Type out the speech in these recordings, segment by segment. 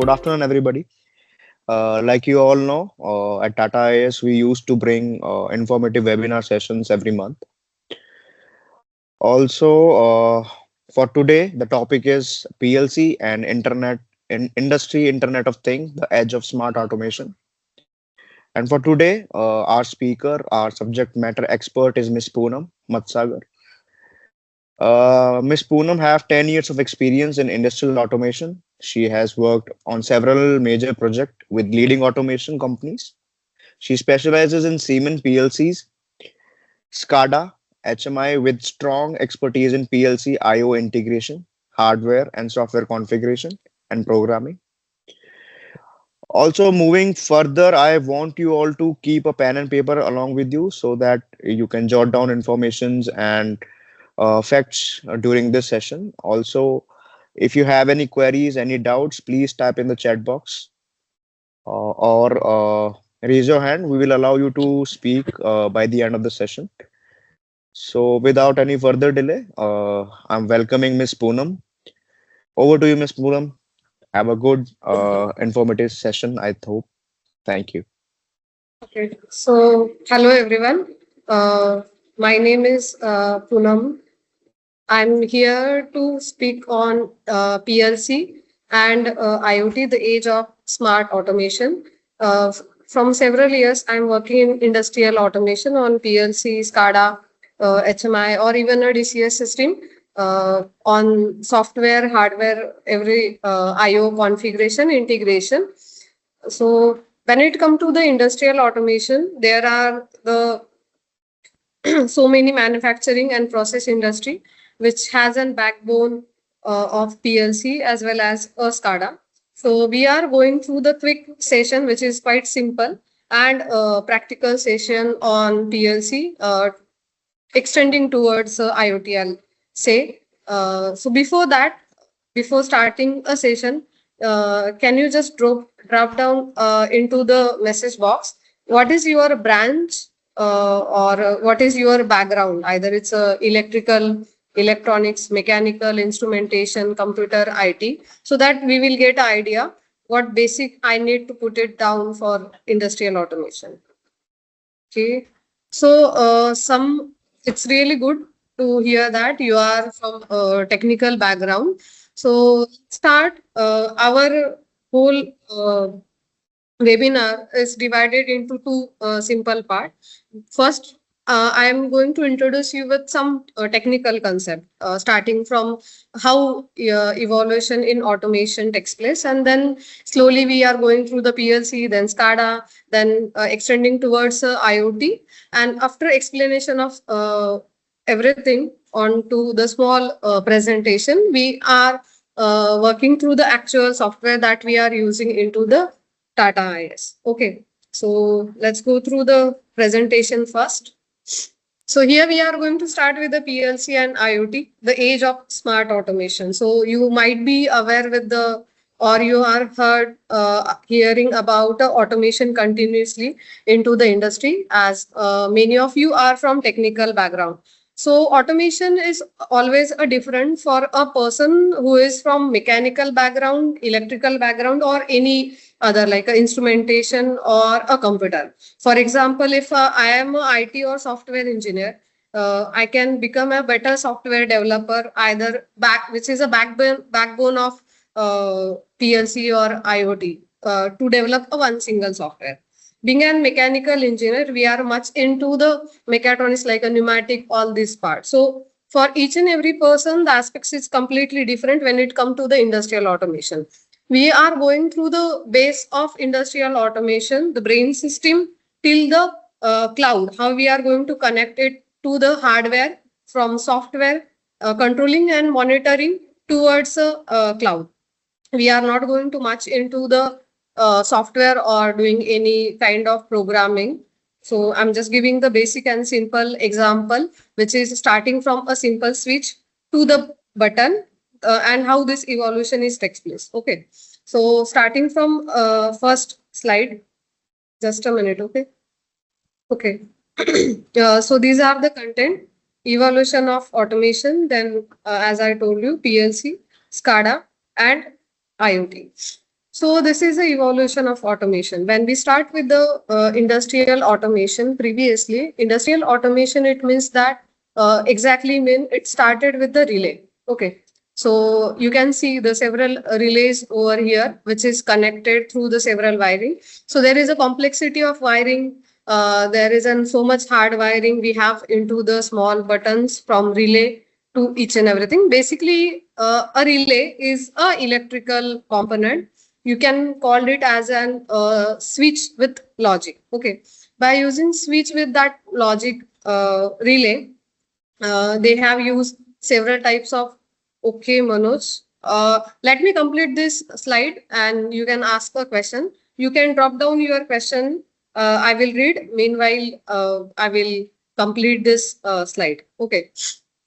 Good afternoon, everybody. Like you all know, at Tata IIS, we used to bring informative webinar sessions every month. Also, for today, the topic is PLC and industry Internet of Things, the edge of smart automation. And for today, our speaker, our subject matter expert is Miss Poonam Matsagar. Ms. Poonam have 10 years of experience in industrial automation. She has worked on several major projects with leading automation companies. She specializes in Siemens PLCs, SCADA, HMI with strong expertise in PLC IO integration, hardware and software configuration and programming. Also, moving further, I want you all to keep a pen and paper along with you so that you can jot down informations and facts during this session. Also, if you have any queries, any doubts, please type in the chat box or raise your hand. We will allow you to speak by the end of the session. So, without any further delay, I'm welcoming Miss Poonam. Over to you, Miss Poonam. Have a good, informative session, I hope. Thank you. Okay, so hello everyone. My name is Poonam. I'm here to speak on PLC and IoT, the age of smart automation. From several years, I'm working in industrial automation on PLC, SCADA, HMI, or even a DCS system on software, hardware, every IO configuration, integration. So when it comes to the industrial automation, there are the so many manufacturing and process industry which has a backbone of PLC as well as a SCADA. So we are going through the quick session which is quite simple and practical session on PLC extending towards IoT, I'll say. So before that, before starting a session, can you just drop down into the message box? What is your branch or what is your background? Either it's electrical, electronics, mechanical, instrumentation, computer, IT, so that we will get an idea what basic I need to put it down for industrial automation. Okay, so it's really good to hear that you are from a technical background. So start our whole webinar is divided into two simple parts. First, I am going to introduce you with some technical concept, starting from how evolution in automation takes place, and then slowly we are going through the PLC, then SCADA, then extending towards IoT, and after explanation of everything onto the small presentation, we are working through the actual software that we are using into the Tata IIS. Okay, so let's go through the presentation first. So here we are going to start with the PLC and IoT, the age of smart automation. So you might be aware with the or you are hearing about automation continuously into the industry as many of you are from technical background. So automation is always a different for a person who is from mechanical background, electrical background, or any other like a instrumentation or a computer. For example, if I am a IT or software engineer, I can become a better software developer, either which is a backbone of PLC or IoT to develop a one single software. Being a mechanical engineer, we are much into the mechatronics like a pneumatic, all these parts. So for each and every person, the aspects is completely different when it comes to the industrial automation. We are going through the base of industrial automation, the brain system till the cloud, how we are going to connect it to the hardware from software controlling and monitoring towards cloud. We are not going to much into the software or doing any kind of programming. So I'm just giving the basic and simple example, which is starting from a simple switch to the button and how this evolution is takes place. Okay, so starting from first slide, just a minute. Okay. So these are the content evolution of automation. Then as I told you, PLC, SCADA, and IoT. So this is the evolution of automation. When we start with the industrial automation, previously industrial automation, it means that exactly mean it started with the relay. Okay. So you can see the several relays over here, which is connected through the several wiring. So there is a complexity of wiring. There is an so much hard wiring we have into the small buttons from relay to each and everything. Basically, a relay is a electrical component. You can call it as an switch with logic. Okay, by using switch with that logic relay, they have used several types of. Okay, Manoj, let me complete this slide and you can ask a question. You can drop down your question. I will read. Meanwhile, I will complete this slide. Okay,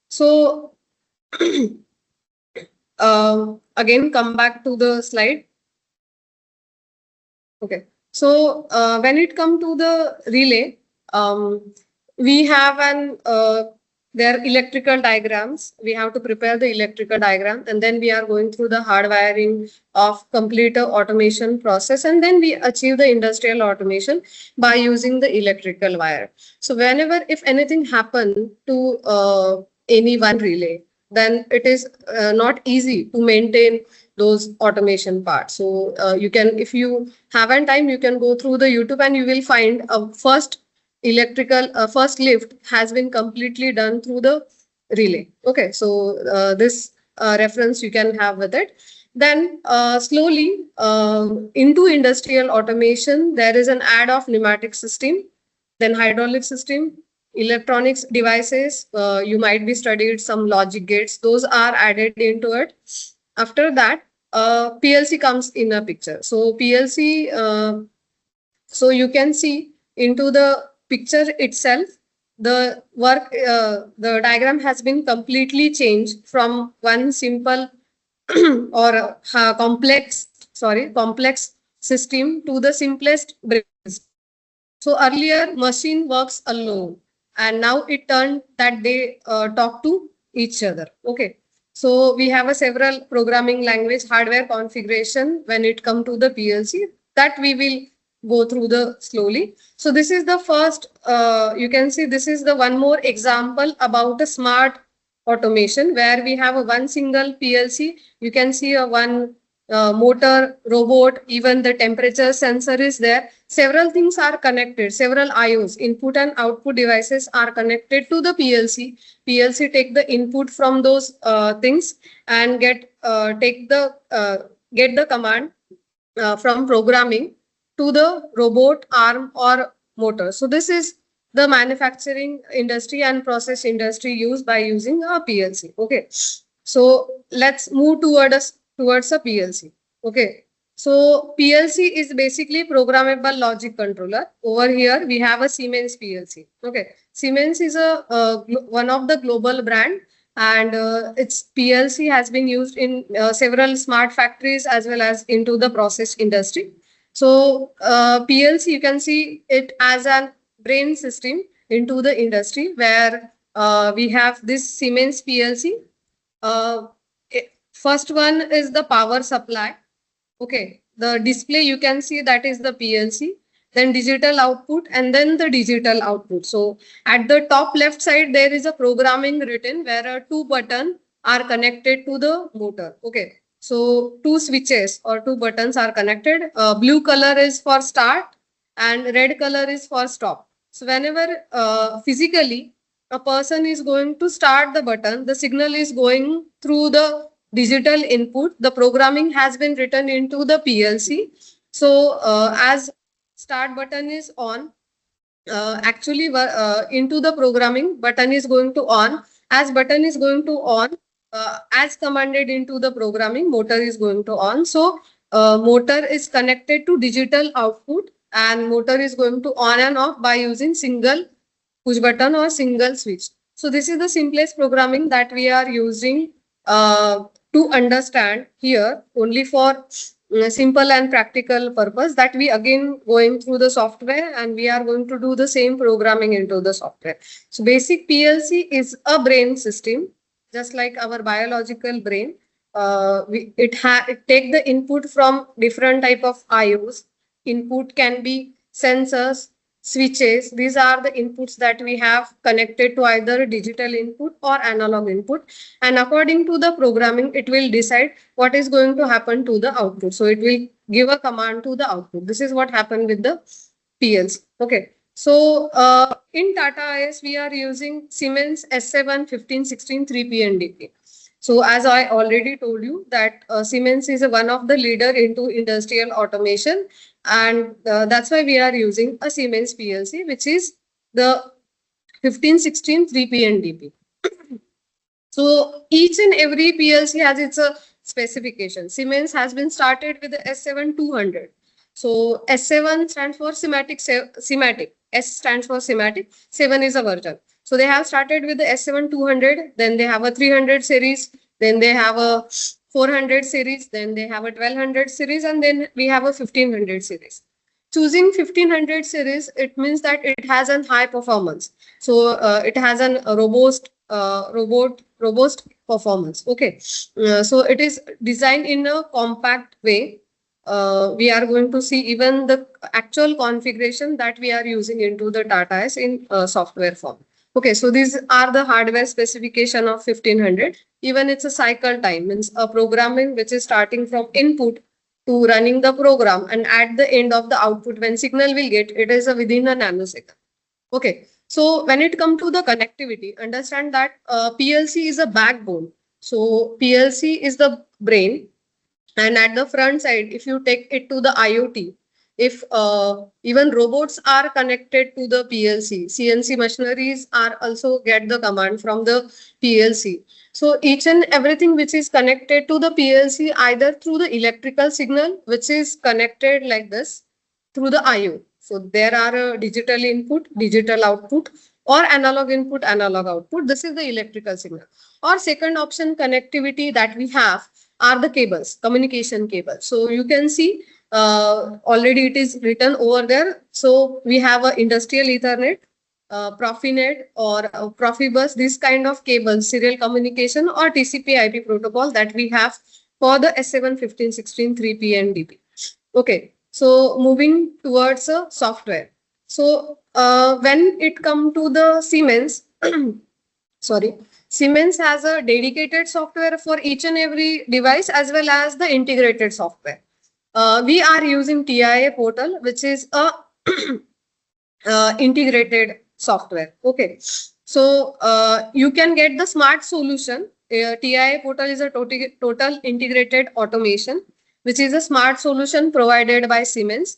so again, come back to the slide. Okay. So when it comes to the relay, we have an their electrical diagrams. We have to prepare the electrical diagram, and then we are going through the hard wiring of complete automation process, and then we achieve the industrial automation by using the electrical wire. So whenever if anything happen to any one relay, then it is not easy to maintain those automation parts. So you can, if you haven't time, you can go through the YouTube and you will find a first electrical first lift has been completely done through the relay. Okay, so this reference you can have with it. Then slowly into industrial automation, there is an add of pneumatic system, then hydraulic system, electronics devices. You might be studied some logic gates; those are added into it. After that, PLC comes in a picture. So PLC, so you can see into the picture itself, the work, the diagram has been completely changed from one simple or complex system to the simplest brain system. So earlier machine works alone, and now it turned that they talk to each other. Okay. So we have a several programming language hardware configuration when it come to the PLC that we will go through the slowly. So this is the first, you can see this is the one more example about a smart automation where we have a one single PLC. You can see a one motor, robot, even the temperature sensor is there. Several things are connected, several IOs, input and output devices are connected to the PLC. PLC take the input from those things and get the command from programming to the robot arm or motor. So this is the manufacturing industry and process industry used by using a PLC. Okay. So let's move towards a PLC. Okay. So PLC is basically programmable logic controller. Over here we have a Siemens PLC. Okay. Siemens is a one of the global brand, and its PLC has been used in several smart factories as well as into the process industry. So PLC, you can see it as a brain system into the industry where we have this Siemens PLC. First one is the power supply. Okay, the display you can see that is the PLC, then digital output, and then the digital output. So at the top left side, there is a programming written where two buttons are connected to the motor. Okay, so two switches or two buttons are connected. Blue color is for start and red color is for stop. So whenever physically a person is going to start the button, the signal is going through the digital input. The programming has been written into the PLC. So as start button is on, actually into the programming button is going to on. As button is going to on, as commanded into the programming, motor is going to on. So motor is connected to digital output and motor is going to on and off by using single push button or single switch. So this is the simplest programming that we are using to understand here only for simple and practical purpose, that we again going through the software and we are going to do the same programming into the software. So basic PLC is a brain system, just like our biological brain. it take the input from different type of IOs. Input can be sensors, switches. These are the inputs that we have connected to either digital input or analog input. And according to the programming, it will decide what is going to happen to the output. So it will give a command to the output. This is what happened with the PLC. Okay. So in Tata IIS, we are using Siemens S7 1516 3PNDP. So as I already told you that Siemens is one of the leader into industrial automation, and that's why we are using a Siemens PLC, which is the 1516 3PNDP. So each and every PLC has its specification. Siemens has been started with the S7 200. So S7 stands for Sematic. S stands for Sematic. 7 is a version. So they have started with the S7 200. Then they have a 300 series. Then they have a 400 series. Then they have a 1200 series. And then we have a 1500 series. Choosing 1500 series, it means that it has a high performance. So it has an robust performance. Okay, so it is designed in a compact way. We are going to see even the actual configuration that we are using into the Tata IIS in software form. Okay, so these are the hardware specification of 1500. Even it's a cycle time, means a programming which is starting from input to running the program, and at the end of the output when signal will get, it is within a nanosecond. Okay, so when it comes to the connectivity, understand that PLC is a backbone. So PLC is the brain, and at the front side, if you take it to the IoT, if even robots are connected to the PLC, CNC machineries are also get the command from the PLC. So each and everything which is connected to the PLC, either through the electrical signal, which is connected like this through the IO. So there are a digital input, digital output, or analog input, analog output. This is the electrical signal. Or second option connectivity that we have are the cables, communication cables. So you can see already it is written over there. So we have a industrial Ethernet, Profinet or Profibus, this kind of cable, serial communication or TCP IP protocol that we have for the S7 1516 3P and DP. Okay, so moving towards software. So when it come to the Siemens, sorry, Siemens has a dedicated software for each and every device as well as the integrated software. We are using TIA portal, which is a integrated software. Okay, so you can get the smart solution. TIA portal is a total integrated automation, which is a smart solution provided by Siemens.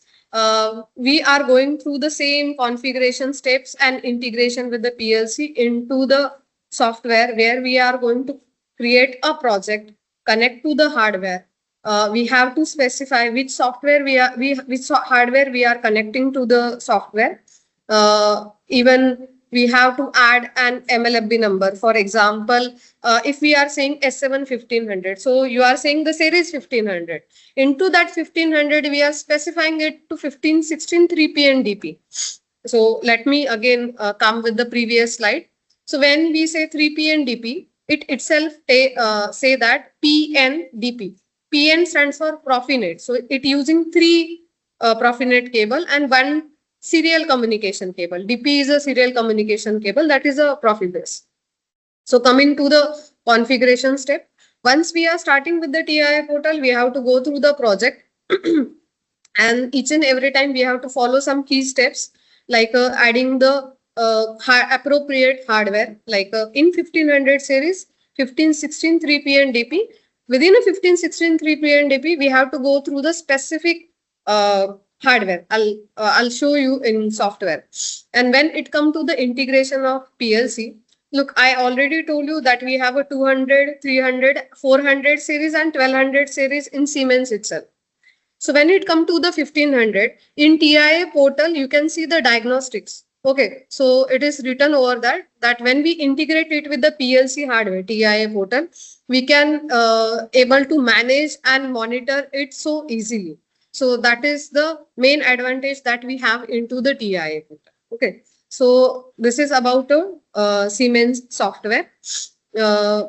We are going through the same configuration steps and integration with the PLC into the software, where we are going to create a project, connect to the hardware. We have to specify which software which hardware we are connecting to the software. Even we have to add an MLFB number. For example, if we are saying S7 1500, so you are saying the series 1500. Into that 1500, we are specifying it to 1516 3P and DP. So let me again come with the previous slide. So when we say 3P and DP, it itself say that PNDP. PN stands for Profinet. So it using three Profinet cable and one serial communication cable. DP is a serial communication cable, that is a Profibus. So coming to the configuration step, once we are starting with the TIA portal, we have to go through the project and each and every time we have to follow some key steps like adding the appropriate hardware, like in 1500 series 1516 3P and DP. Within a 1516 3P and DP, we have to go through the specific hardware. I'll show you in software. And when it comes to the integration of PLC, look, I already told you that we have a 200, 300, 400 series and 1200 series in Siemens itself. So when it comes to the 1500, in TIA portal, you can see the diagnostics. Okay, so it is written over that when we integrate it with the PLC hardware, TIA portal, we can able to manage and monitor it so easily. So that is the main advantage that we have into the TIA portal. Okay, so this is about Siemens software. Uh,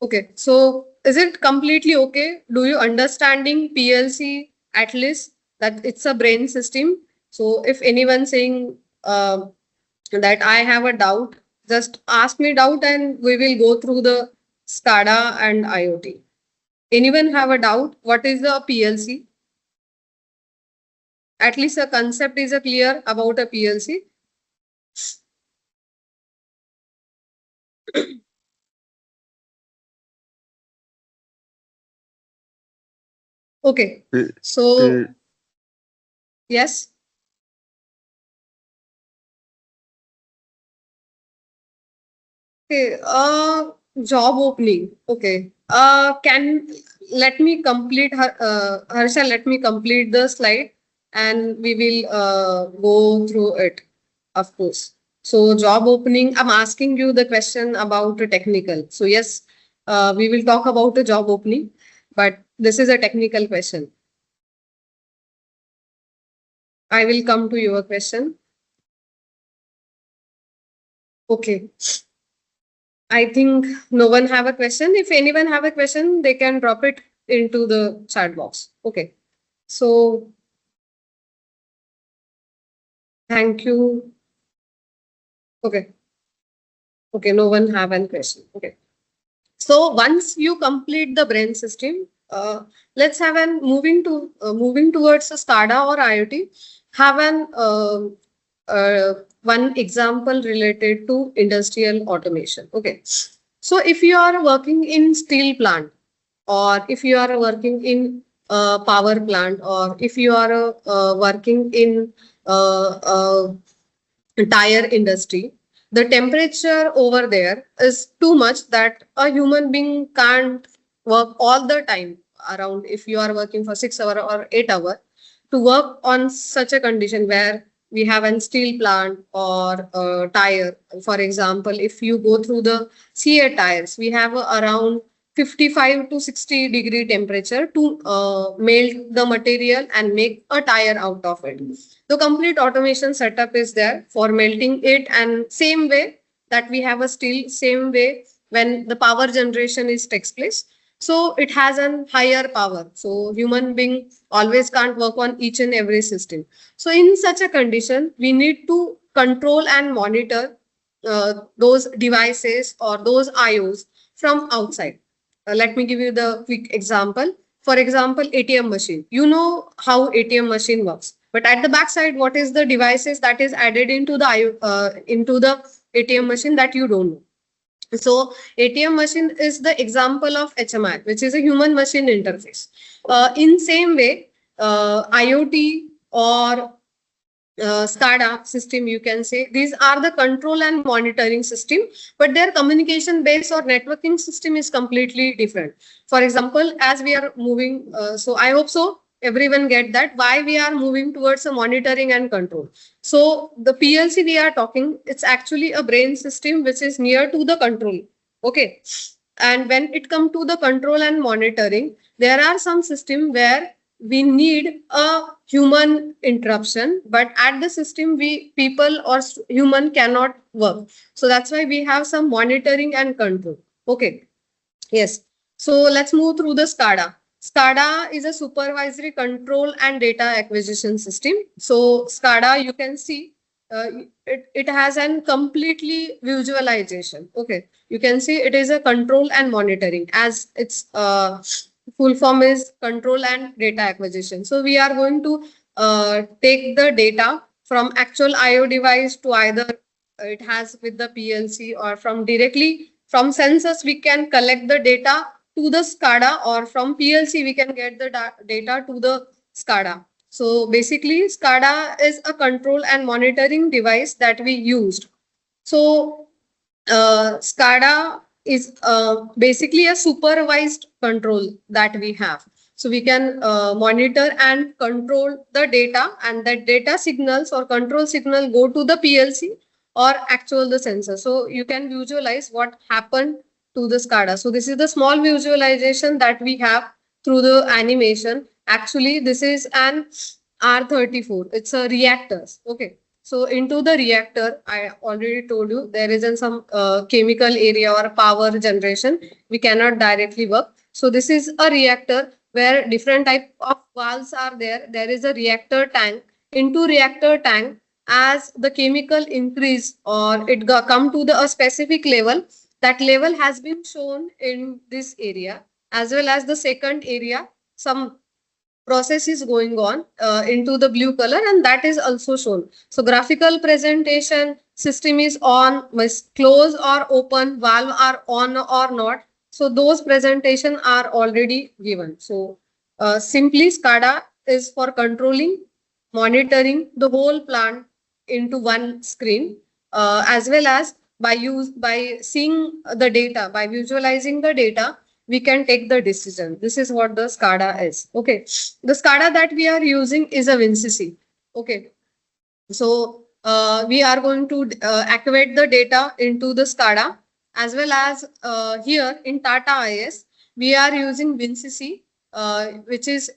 Okay, so is it completely okay? Do you understanding PLC at least that it's a brain system? So if anyone saying that I have a doubt, just ask me doubt and we will go through the SCADA and IoT. Anyone have a doubt? What is the PLC? At least a concept is a clear about a PLC. Okay, L- so l- yes. Okay, job opening. Okay. Can let me complete her, Harsha, let me complete the slide and we will go through it, of course. So job opening, I'm asking you the question about the technical. So yes, we will talk about the job opening, but this is a technical question. I will come to your question. Okay. I think no one have a question. If anyone have a question, they can drop it into the chat box. Okay. So thank you. Okay. Okay. No one have any question. Okay. So once you complete the brain system, let's have an moving towards a SCADA or IoT. Have an one example related to industrial automation. Okay. So if you are working in steel plant, or if you are working in power plant, or if you are working in tire industry, the temperature over there is too much that a human being can't work all the time around. If you are working for 6 hour or 8 hour, to work on such a condition where we have a steel plant or a tire, for example, if you go through the CA tires, we have around 55 to 60-degree temperature to melt the material and make a tire out of it. The complete automation setup is there for melting it, and same way that we have a steel, same way when the power generation is takes place. So it has a higher power. So human being always can't work on each and every system. So in such a condition, we need to control and monitor those devices or those IOs from outside. Let me give you the quick example. For example, ATM machine. You know how ATM machine works, but at the backside, what is the devices that is added into the into the ATM machine that you don't know. So ATM machine is the example of HMI, which is a human machine interface. In same way, IoT or SCADA system, you can say these are the control and monitoring system, but their communication base or networking system is completely different. For example, as we are moving, so I hope so everyone get that why we are moving towards a monitoring and control. So the PLC we are talking, it's actually a brain system which is near to the control. Okay. And when it comes to the control and monitoring, there are some system where we need a human interruption, but at the system we people or human cannot work. So that's why we have some monitoring and control. Okay. Yes. So let's move through the SCADA. SCADA is a supervisory control and data acquisition system. So SCADA, you can see it has an completely visualization. Okay. You can see it is a control and monitoring, as its full form is control and data acquisition. So we are going to take the data from actual IO device to either it has with the PLC, or from directly from sensors we can collect the data to the SCADA, or from PLC we can get the data to the SCADA. So basically SCADA is a control and monitoring device that we used. So SCADA is basically a supervised control that we have. So we can monitor and control the data, and that data signals or control signal go to the PLC or actual the sensor. So you can visualize what happened to the SCADA. So this is the small visualization that we have through the animation. Actually, this is an R34. It's a reactors. Okay. So into the reactor, I already told you there is some chemical area or power generation. We cannot directly work. So this is a reactor where different type of valves are there. There is a reactor tank. Into reactor tank, as the chemical increase or it come to a specific level, that level has been shown in this area, as well as the second area. Some process is going on into the blue color, and that is also shown. So graphical presentation, system is on, was close or open, valve are on or not. So those presentation are already given. So simply SCADA is for controlling, monitoring the whole plant into one screen, as well as by seeing the data, by visualizing the data, we can take the decision. This is what the SCADA is. Okay. The SCADA that we are using is a WinCC. Okay. So we are going to activate the data into the SCADA, as well as here in Tata IIS, we are using WinCC, which is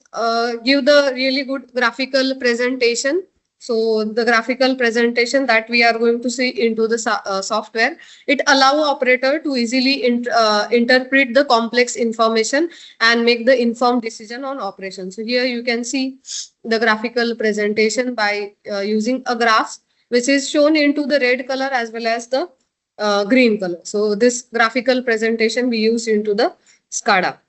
give the really good graphical presentation. So the graphical presentation that we are going to see into the software, it allow operator to easily interpret the complex information and make the informed decision on operation. So here you can see the graphical presentation by using a graph, which is shown into the red color as well as the green color. So this graphical presentation we use into the SCADA.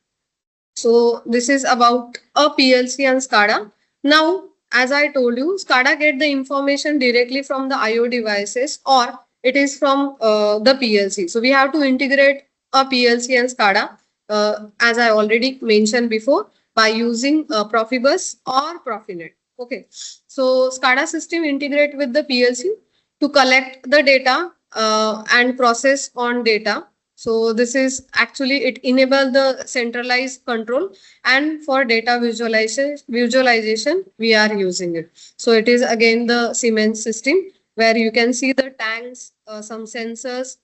So this is about a PLC and SCADA. Now, as I told you, SCADA get the information directly from the IO devices, or it is from the PLC. So we have to integrate a PLC and SCADA, as I already mentioned before, by using Profibus or Profinet. Okay. So SCADA system integrate with the PLC to collect the data and process on data. So this is actually, it enable the centralized control, and for data visualization we are using it. So it is again the Siemens system where you can see the tanks, some sensors,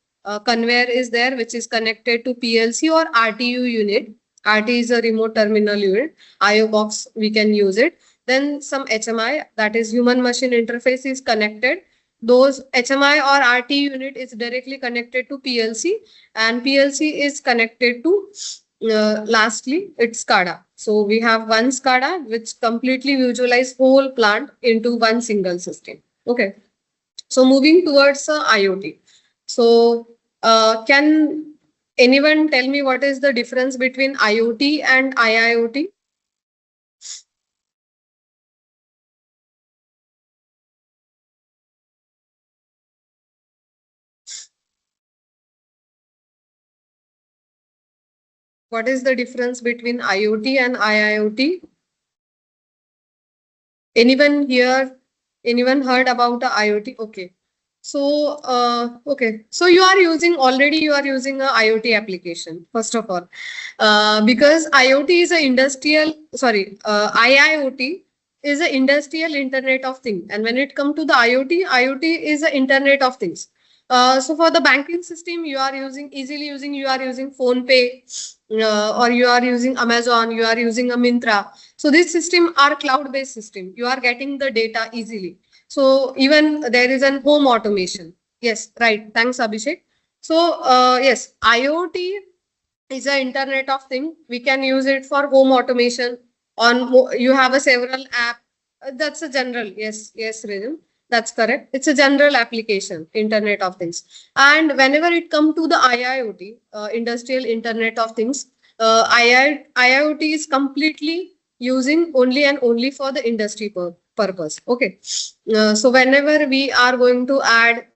conveyor is there which is connected to PLC or RTU unit. RT is a remote terminal unit. IO box we can use it. Then some HMI, that is human machine interface, is connected. Those HMI or RT unit is directly connected to PLC, and PLC is connected to lastly it's SCADA. So we have one SCADA which completely visualize whole plant into one single system. Okay. So moving towards IoT. So can anyone tell me what is the difference between IoT and IIoT? What is the difference between IoT and IIoT? Anyone here? Anyone heard about the IoT? Okay. So, okay. So you are using already, you are using a IoT application, first of all, because IoT is a industrial, sorry, IIoT is a industrial Internet of Things. And when it comes to the IoT, IoT is a Internet of Things. So for the banking system, you are using easily using, you are using Phone Pay, or you are using Amazon, you are using a Mintra. So this system are cloud-based system. You are getting the data easily. So even there is an home automation. Yes, right. Thanks, Abhishek. So yes, IoT is an Internet of Thing. We can use it for home automation. You have a several app. That's a general. Yes, yes, Rhythm. That's correct. It's a general application, Internet of Things. And whenever it comes to the IIoT, Industrial Internet of Things, IIoT is completely using only and only for the industry purpose. Okay. So whenever we are going to add,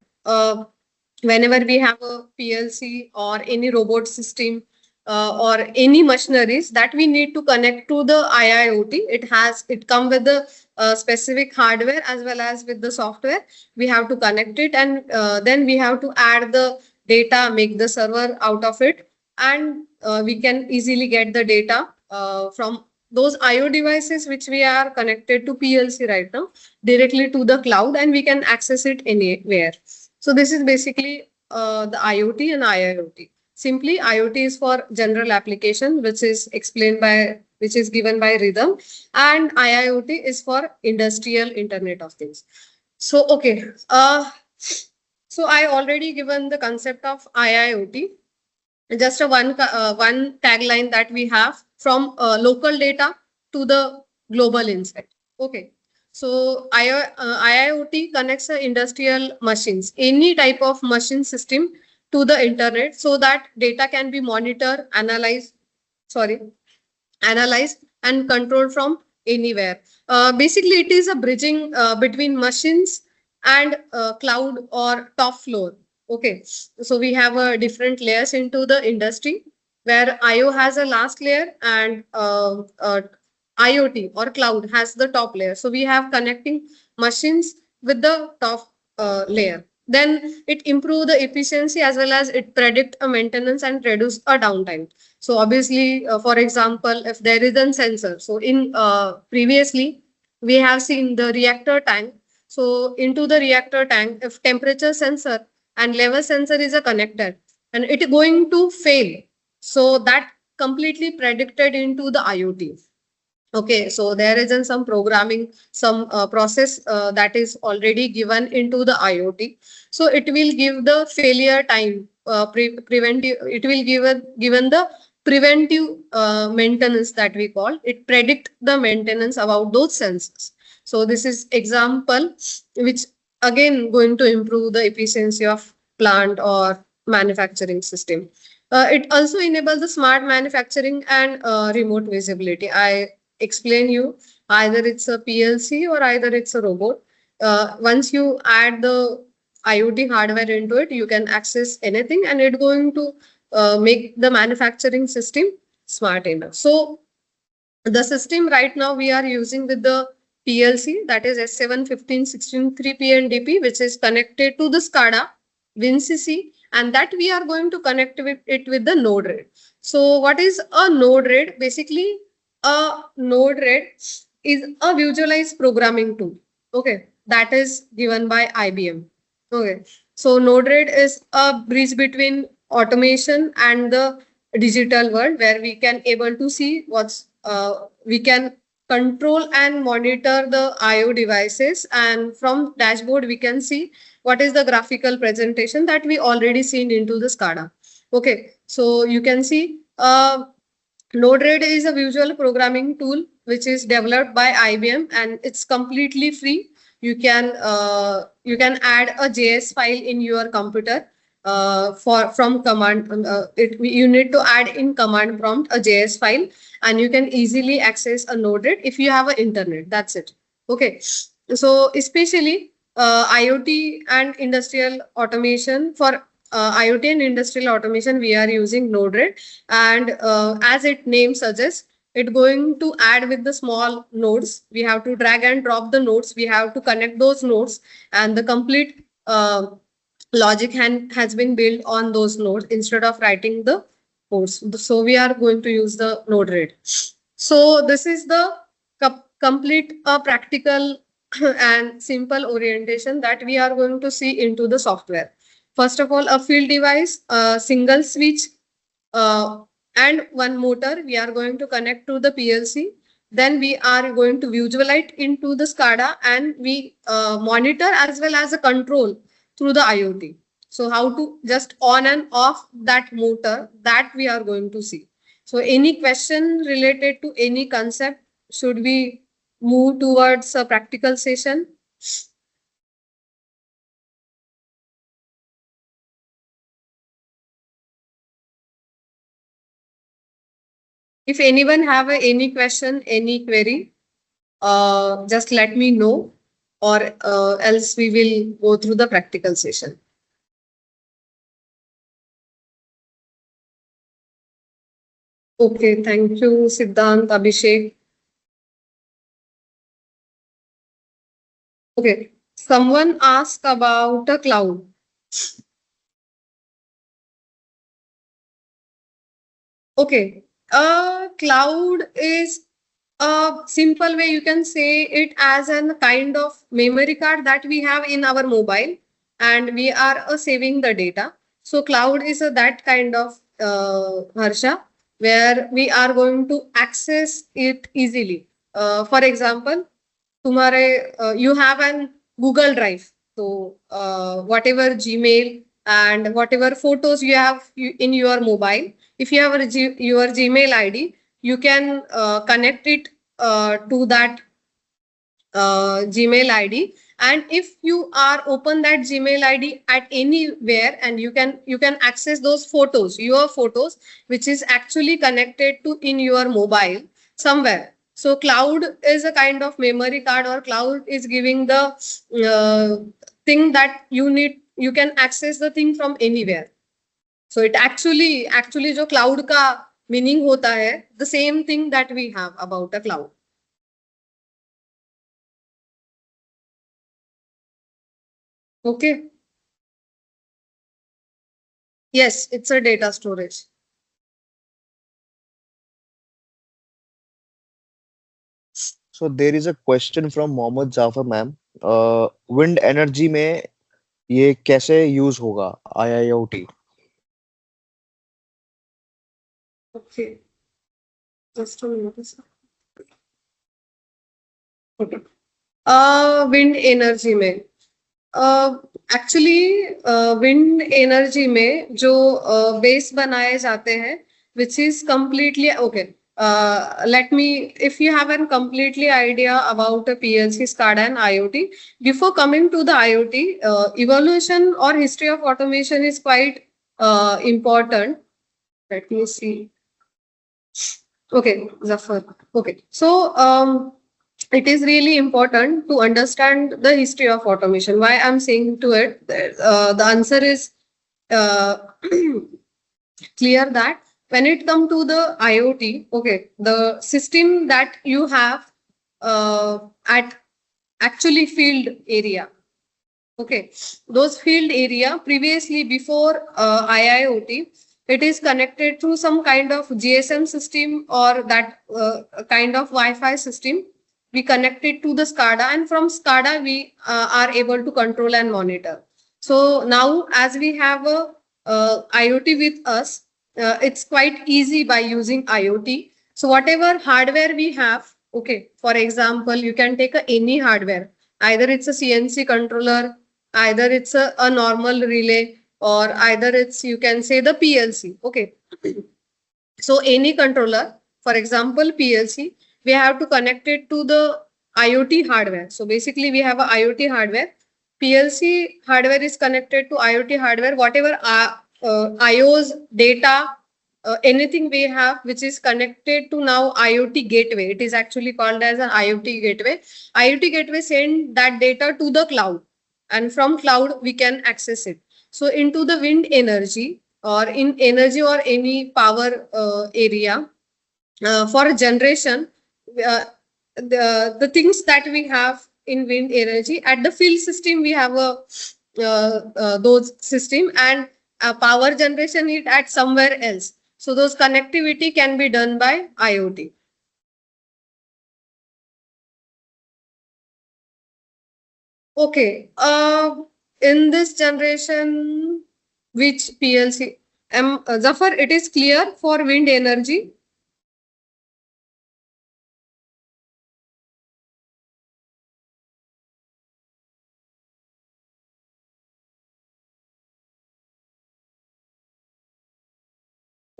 whenever we have a PLC or any robot system, or any machineries that we need to connect to the IIoT, it come with the specific hardware as well as with the software. We have to connect it, and then we have to add the data, make the server out of it, and we can easily get the data from those IO devices which we are connected to PLC right now directly to the cloud, and we can access it anywhere. So this is basically the IoT and IIoT. Simply, IoT is for general application, which is explained by, which is given by Rhythm, and IIoT is for industrial Internet of Things. So, okay. So I already given the concept of IIoT. Just a one tagline that we have from local data to the global insight. Okay. So IIoT connects the industrial machines, any type of machine system to the internet so that data can be monitored, sorry, analyzed and controlled from anywhere. Basically, it is a bridging between machines and cloud or top floor. Okay, so we have different layers into the industry where IO has a last layer and IoT or cloud has the top layer. So we have connecting machines with the top layer. Then it improve the efficiency as well as it predict a maintenance and reduce a downtime. So obviously, for example, if there is a sensor, so in previously we have seen the reactor tank. So into the reactor tank, if temperature sensor and level sensor is a connected and it going to fail, so that completely predicted into the IoT. Okay, so there isn't some programming, some process that is already given into the IoT. So it will give the failure time, preventive. It will given the preventive maintenance that we call. It predict the maintenance about those sensors. So this is example which again going to improve the efficiency of plant or manufacturing system. It also enables the smart manufacturing and remote visibility. I explain you either it's a PLC or either it's a robot. Once you add the IoT hardware into it, you can access anything and it's going to make the manufacturing system smart enough. So the system right now we are using with the PLC that is S7 15 16 3PNDP, which is connected to the SCADA, WinCC, and that we are going to connect with it with the Node-RED. So what is a Node-RED? Basically, a Node-RED is a visualized programming tool. Okay, that is given by IBM. Okay, so Node-RED is a bridge between automation and the digital world where we can able to see what's we can control and monitor the IO devices, and from dashboard we can see what is the graphical presentation that we already seen into the SCADA. Okay, so you can see Node-RED is a visual programming tool which is developed by IBM and it's completely free. You can add a JS file in your computer for from command. You need to add in command prompt a JS file, and you can easily access a Node-RED if you have an internet. That's it. Okay. So especially IoT and industrial automation for IoT and industrial automation, we are using Node-RED, and as its name suggests, it going to add with the small nodes. We have to drag and drop the nodes. We have to connect those nodes, and the complete logic has been built on those nodes instead of writing the codes. So we are going to use the Node-RED. So this is the complete practical and simple orientation that we are going to see into the software. First of all, a field device, a single switch, uh, and one motor we are going to connect to the PLC. Then we are going to visualize into the SCADA and we monitor as well as a control through the IoT. So how to just on and off that motor that we are going to see. So any question related to any concept, should we move towards a practical session? If anyone have any question, any query, just let me know, or else we will go through the practical session. Okay, thank you, Siddhant, Abhishek. Okay, someone asked about a cloud. Okay, cloud is a simple way you can say it as a kind of memory card that we have in our mobile, and we are saving the data. So cloud is that kind of Harsha, where we are going to access it easily. For example, तुम्हारे you have an Google Drive. So whatever Gmail and whatever photos you have in your mobile, if you have your Gmail ID, you can connect it to that Gmail ID. And if you are open that Gmail ID at anywhere, and you can access those photos, your photos, which is actually connected to in your mobile somewhere. So cloud is a kind of memory card, or cloud is giving the thing that you need. You can access the thing from anywhere. So it actually जो cloud का meaning होता है, the same thing that we have about a cloud. Okay. Yes, it's a data storage. So there is a question from Mohammed Jafar ma'am. Wind energy में ये कैसे use होगा IIoT? Okay, just a minute. Okay. Wind energy में actually wind energy में जो base बनाए जाते हैं, which is completely okay. Let me, if you have a completely idea about a PLC, SCADA and IoT, before coming to the IoT, evolution or history of automation is quite important. Let me see. Okay, Zafar. Okay, so it is really important to understand the history of automation. Why I'm saying to it, the answer is uh, clear that when it come to the IoT, okay, the system that you have at actually field area. Okay, those field area previously before IIoT, it is connected through some kind of GSM system or that kind of Wi-Fi system. We connect it to the SCADA, and from SCADA we are able to control and monitor. So now, as we have a IoT with us, it's quite easy by using IoT. So whatever hardware we have, okay, for example, you can take any hardware. Either it's a CNC controller, either it's a normal relay, or either it's, you can say, the PLC. Okay. So any controller, for example PLC, we have to connect it to the IoT hardware. So basically we have a IoT hardware. PLC hardware is connected to IoT hardware. Whatever IO's data, anything we have which is connected to now IoT gateway, it is actually called as an IoT gateway. IoT gateway send that data to the cloud, and from cloud we can access it. So into the wind energy, or in energy or any power area, for generation, the things that we have in wind energy at the field system, we have a those system, and power generation it at somewhere else. So those connectivity can be done by IoT. Okay. In this generation, which PLC? Zafar, it is clear for wind energy.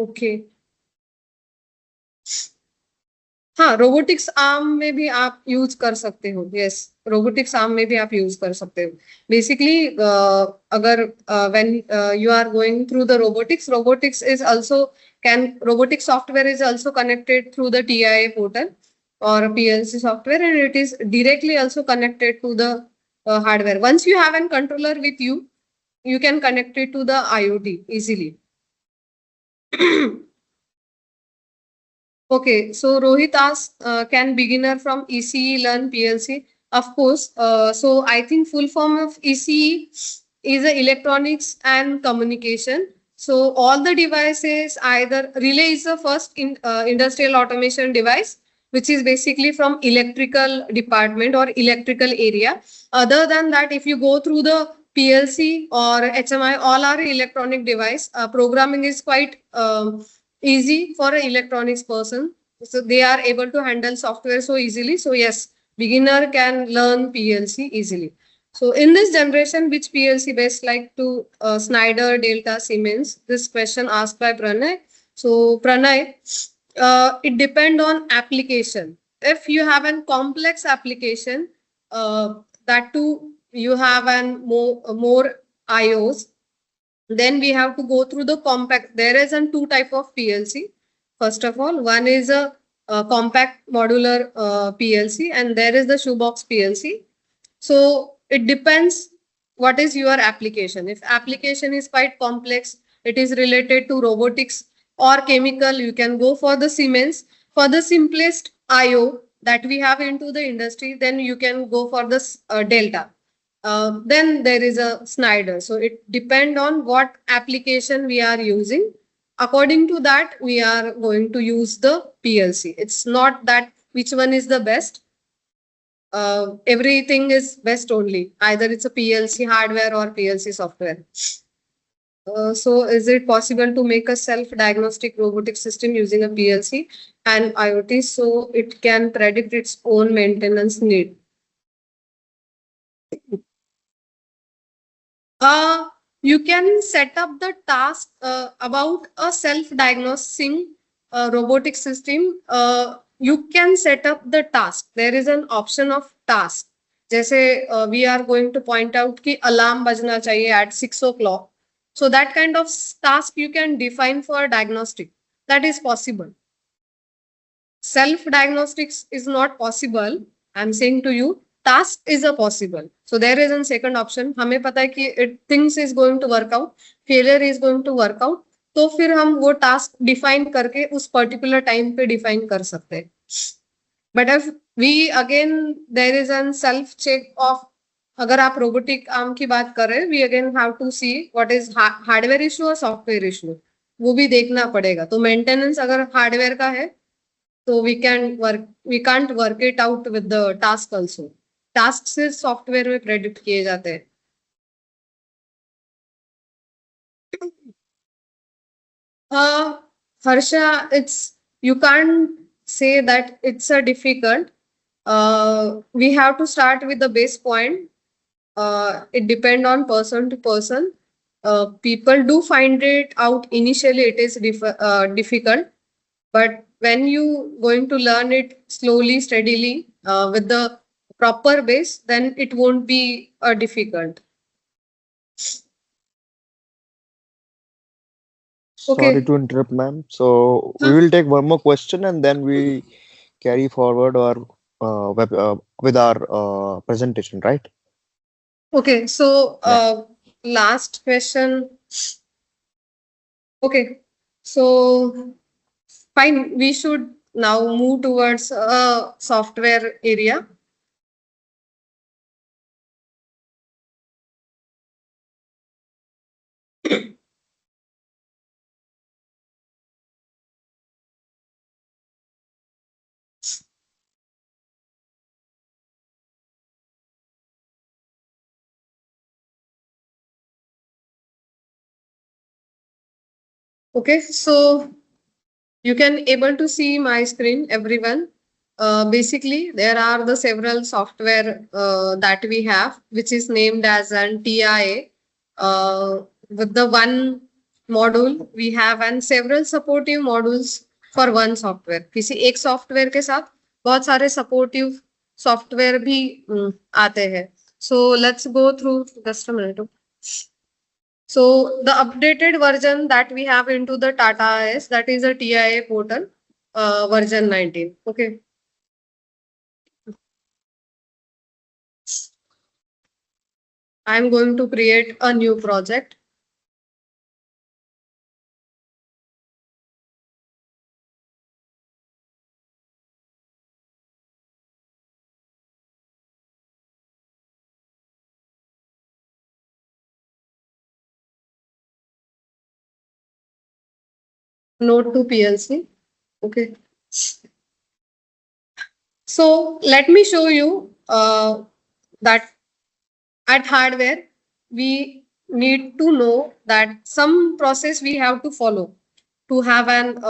Okay. हाँ, robotics arm में भी आप use कर सकते हो. Yes, robotics arm में भी आप यूज कर सकते हो. बेसिकली अगर when you are going through the robotics, robotics is also can robotic software is also connected through the TIA portal or PLC software, and it is directly also connected to the hardware. Once you have a controller with you, you can connect it to the IoT easily. Okay, so Rohit asks, can beginner from ECE learn PLC? Of course. So I think full form of ECE is a electronics and communication. So all the devices, either relay is the first industrial automation device, which is basically from electrical department or electrical area. Other than that, if you go through the PLC or HMI, all are electronic device. Programming is quite easy for an electronics person. So they are able to handle software so easily. So yes, beginner can learn PLC easily. So in this generation, which PLC best like to Schneider, Delta, Siemens? This question asked by Pranay. So Pranay, it depend on application. If you have a complex application, that too you have an more IOs, then we have to go through the compact. There is a two type of PLC. First of all, one is a compact modular PLC, and there is the shoebox PLC. So it depends what is your application. If application is quite complex, it is related to robotics or chemical, you can go for the Siemens. For the simplest IO that we have into the industry, then you can go for the Delta. Then there is a Schneider. So it depend on what application we are using. According to that, we are going to use the PLC. It's not that which one is the best. Everything is best only. Either it's a PLC hardware or PLC software. So is it possible to make a self-diagnostic robotic system using a PLC and IoT so it can predict its own maintenance need? You can set up the task about a self-diagnosing robotic system. You can set up the task. There is an option of task. जैसे we are going to point out कि alarm बजना चाहिए at 6 o'clock. So that kind of task you can define for diagnostic. That is possible. Self-diagnostics is not possible. I'm saying to you, task is a possible. So there is a second option. हमें पता है कि things is going to work out, failure is going to work out. तो फिर हम वो task define करके उस particular time पे define कर सकते हैं. But if we again there is a self check of अगर आप रोबोटिक आर्म की बात कर रहे हैं, we again have to see what is hardware issue और सॉफ्टवेयर इशू, वो भी देखना पड़ेगा. तो मेंटेनेंस अगर हार्डवेयर का है तो we can't work it out with the task also. Task से सॉफ्टवेयर में प्रेडिक्ट किए जाते हैं. Harsha, you can't say that it's a difficult. We have to start with the base point. It depend on person to person. People do find it out initially. It is difficult, but when you going to learn it slowly, steadily, with the proper base, then it won't be difficult. Sorry Okay. to interrupt, ma'am. So we will take one more question and then we carry forward our with our presentation, right? Okay. So Yeah. last question. Okay. So fine. We should now move towards software area. Okay. So you can able to see my screen, everyone. Basically, there are the several software that we have, which is named as an TIA. With the one module, we have and several supportive modules for one software. किसी एक software के साथ बहुत सारे supportive software भी आते हैं. So let's go through just a minute. So the updated version that we have into the Tata IIS, that is a TIA portal, version 19. Okay. I'm going to create a new project. Node to PLC. Okay. So let me show you that at hardware, we need to know that some process we have to follow to have an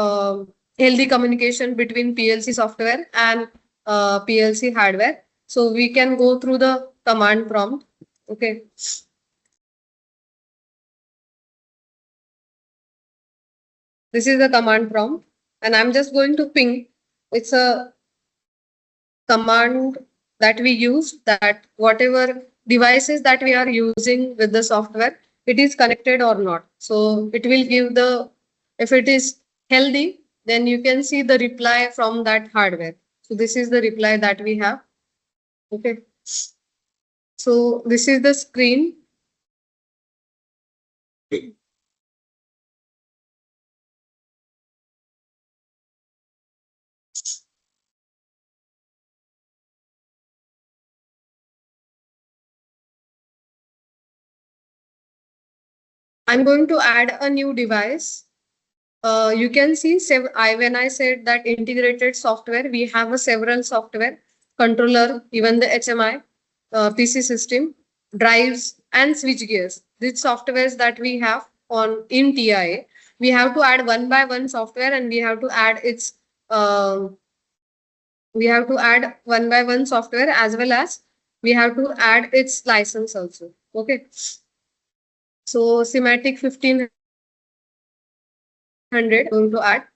healthy communication between PLC software and PLC hardware. So we can go through the command prompt. Okay. This is the command prompt, and I'm just going to ping. It's a command that we use, that whatever devices that we are using with the software, it is connected or not. So it will give the, if it is healthy, then you can see the reply from that hardware. So this is the reply that we have. Okay. So this is the screen. I'm going to add a new device. You can see when I said that integrated software, we have a several software, controller, even the HMI, PC system, drives, and switch gears. These softwares that we have on in TIA, we have to add one by one software, and we have to add one by one software, as well as we have to add its license also. Okay. So Sematic 1500 going to add.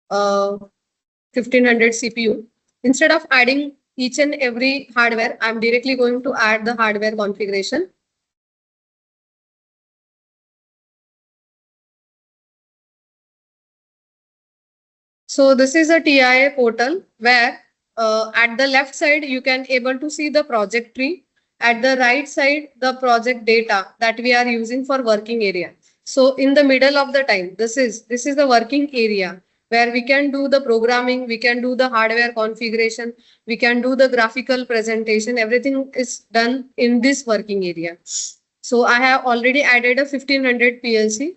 1500 CPU. Instead of adding each and every hardware, I'm directly going to add the hardware configuration. So this is a TIA portal where at the left side, you can able to see the project tree. At the right side, the project data that we are using for working area. So in the middle of the time, this is the working area where we can do the programming, we can do the hardware configuration, we can do the graphical presentation. Everything is done in this working area. So I have already added a 1500 PLC.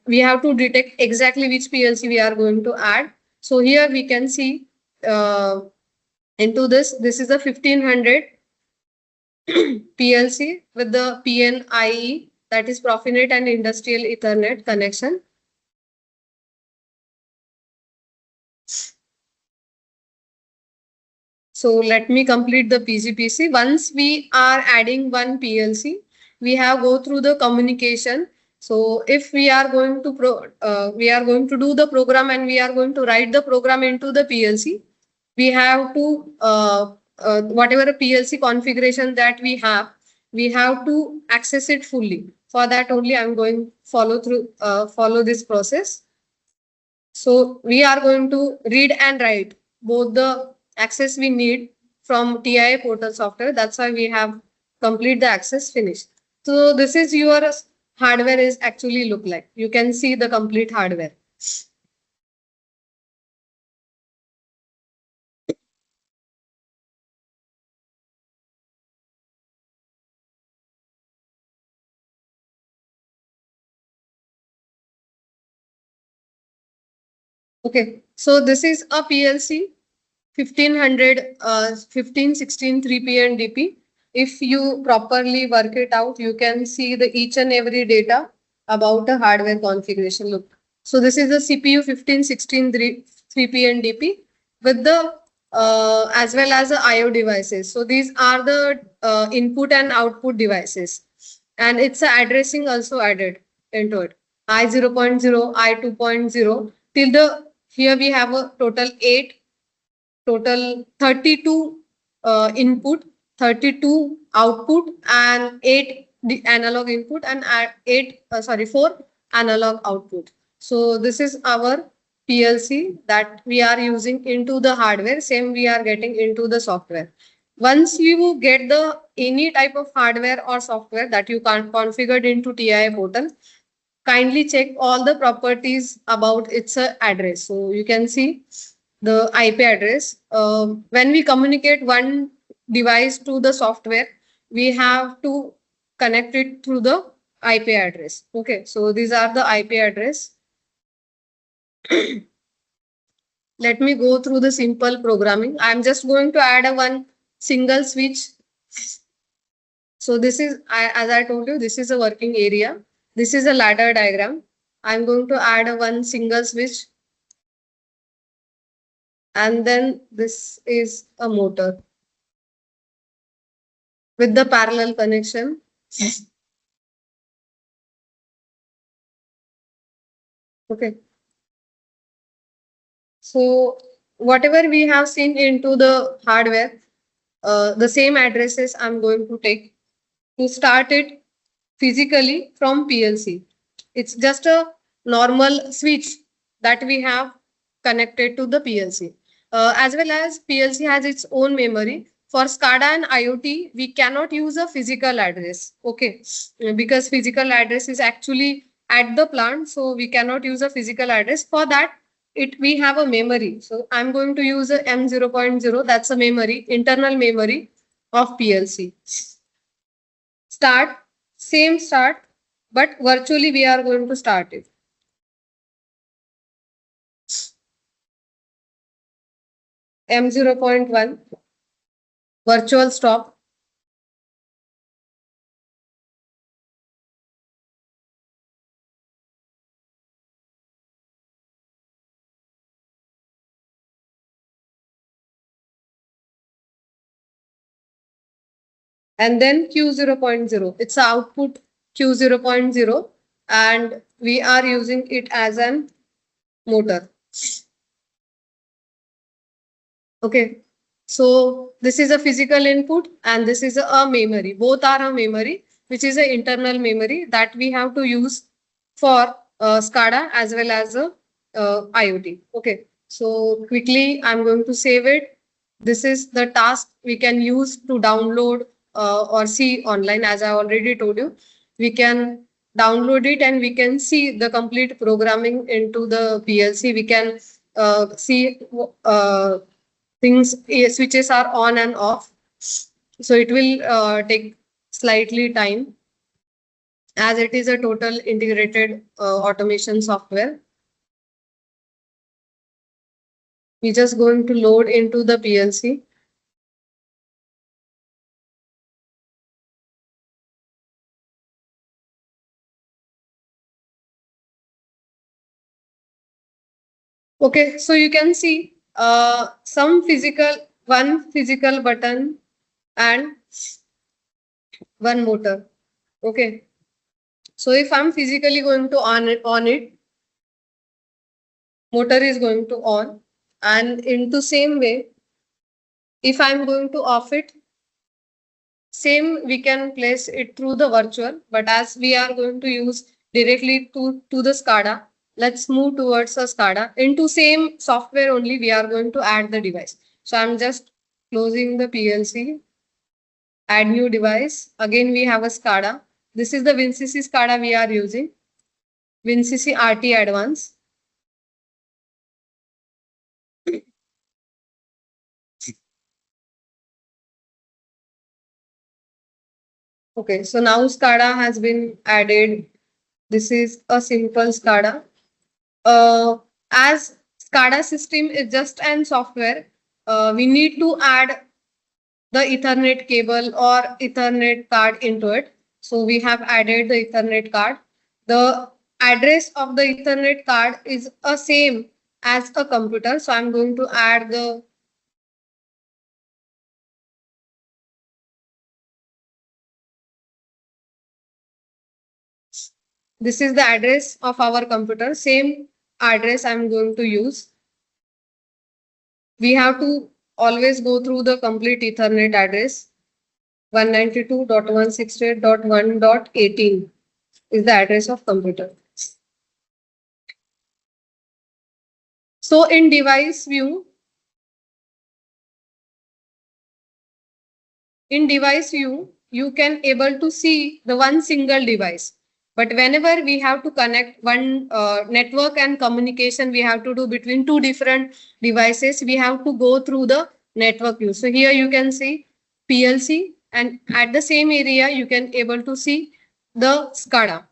We have to detect exactly which PLC we are going to add. So here we can see into this. This is a 1500 PLC with the PNIE, that is Profinet and Industrial Ethernet connection. So let me complete the PGPC. Once we are adding one PLC, we have go through the communication. So if we are going to we are going to do the program, and we are going to write the program into the PLC, we have to whatever PLC configuration that we have to access it fully. For that only, I'm going follow this process. So we are going to read and write both the access we need from TIA portal software. That's why we have complete the access finished. So this is your hardware is actually look like. You can see the complete hardware. Okay, so this is a PLC 1500 1516 3p and DP. If you properly work it out, you can see the each and every data about a hardware configuration. Look, so this is the CPU 1516 3p and DP with the as well as the IO devices. So these are the input and output devices, and it's a addressing also added into it. I 0.0, I 2.0 till the, here we have a total 32 input, 32 output, and 8 analog input, and 4 analog output. So this is our PLC that we are using into the hardware. Same we are getting into the software. Once you get the any type of hardware or software that you can configured into TIA portal, kindly check all the properties about its address. So you can see the IP address. When we communicate one device to the software, we have to connect it through the IP address. Okay, so these are the IP address. Let me go through the simple programming. I'm just going to add a one single switch. So this is, as I told you, this is a working area. This is a ladder diagram. I'm going to add a one single switch, and then this is a motor. with the parallel connection. Okay. So whatever we have seen into the hardware, the same addresses I'm going to take to start it physically from PLC. It's just a normal switch that we have connected to the PLC. As well as PLC has its own memory. For SCADA and IoT, we cannot use a physical address. Okay, because physical address is actually at the plant, so we cannot use a physical address. For that, it we have a memory. So I'm going to use a M0.0. That's a memory, internal memory of PLC. Start, same start, but virtually we are going to start it. M0.1, virtual stop. And then Q0.0. It's output Q0.0, and we are using it as an motor. Okay. So this is a physical input and this is a memory. Both are a memory, which is an internal memory that we have to use for SCADA as well as a IoT. Okay. So quickly, I'm going to save it. This is the task we can use to download or see online. As I already told you, we can download it and we can see the complete programming into the PLC. We can see things, switches are on and off, so it will take slightly time as it is a total integrated automation software. We just going to load into the PLC. Okay, so you can see one physical button and one motor. Okay, so if I'm physically going to on it, motor is going to on, and into same way, if I'm going to off it, same we can place it through the virtual, but as we are going to use directly to the SCADA, let's move towards the SCADA. Into same software only, we are going to add the device. So I'm just closing the PLC, add new device. Again, we have a SCADA. This is the WinCC SCADA we are using, WinCC RT Advance. Okay, so now SCADA has been added. This is a simple SCADA. As SCADA system is just an software, we need to add the Ethernet cable or Ethernet card into it. So we have added the Ethernet card. The address of the Ethernet card is a same as a computer. So I'm going to add this is the address of our computer. Same address I'm going to use. We have to always go through the complete Ethernet address. 192.168.1.18 is the address of computer. So in device view, you can able to see the one single device. But whenever we have to connect one network and communication, we have to do between two different devices. We have to go through the network view. So here you can see PLC, and at the same area you can able to see the SCADA.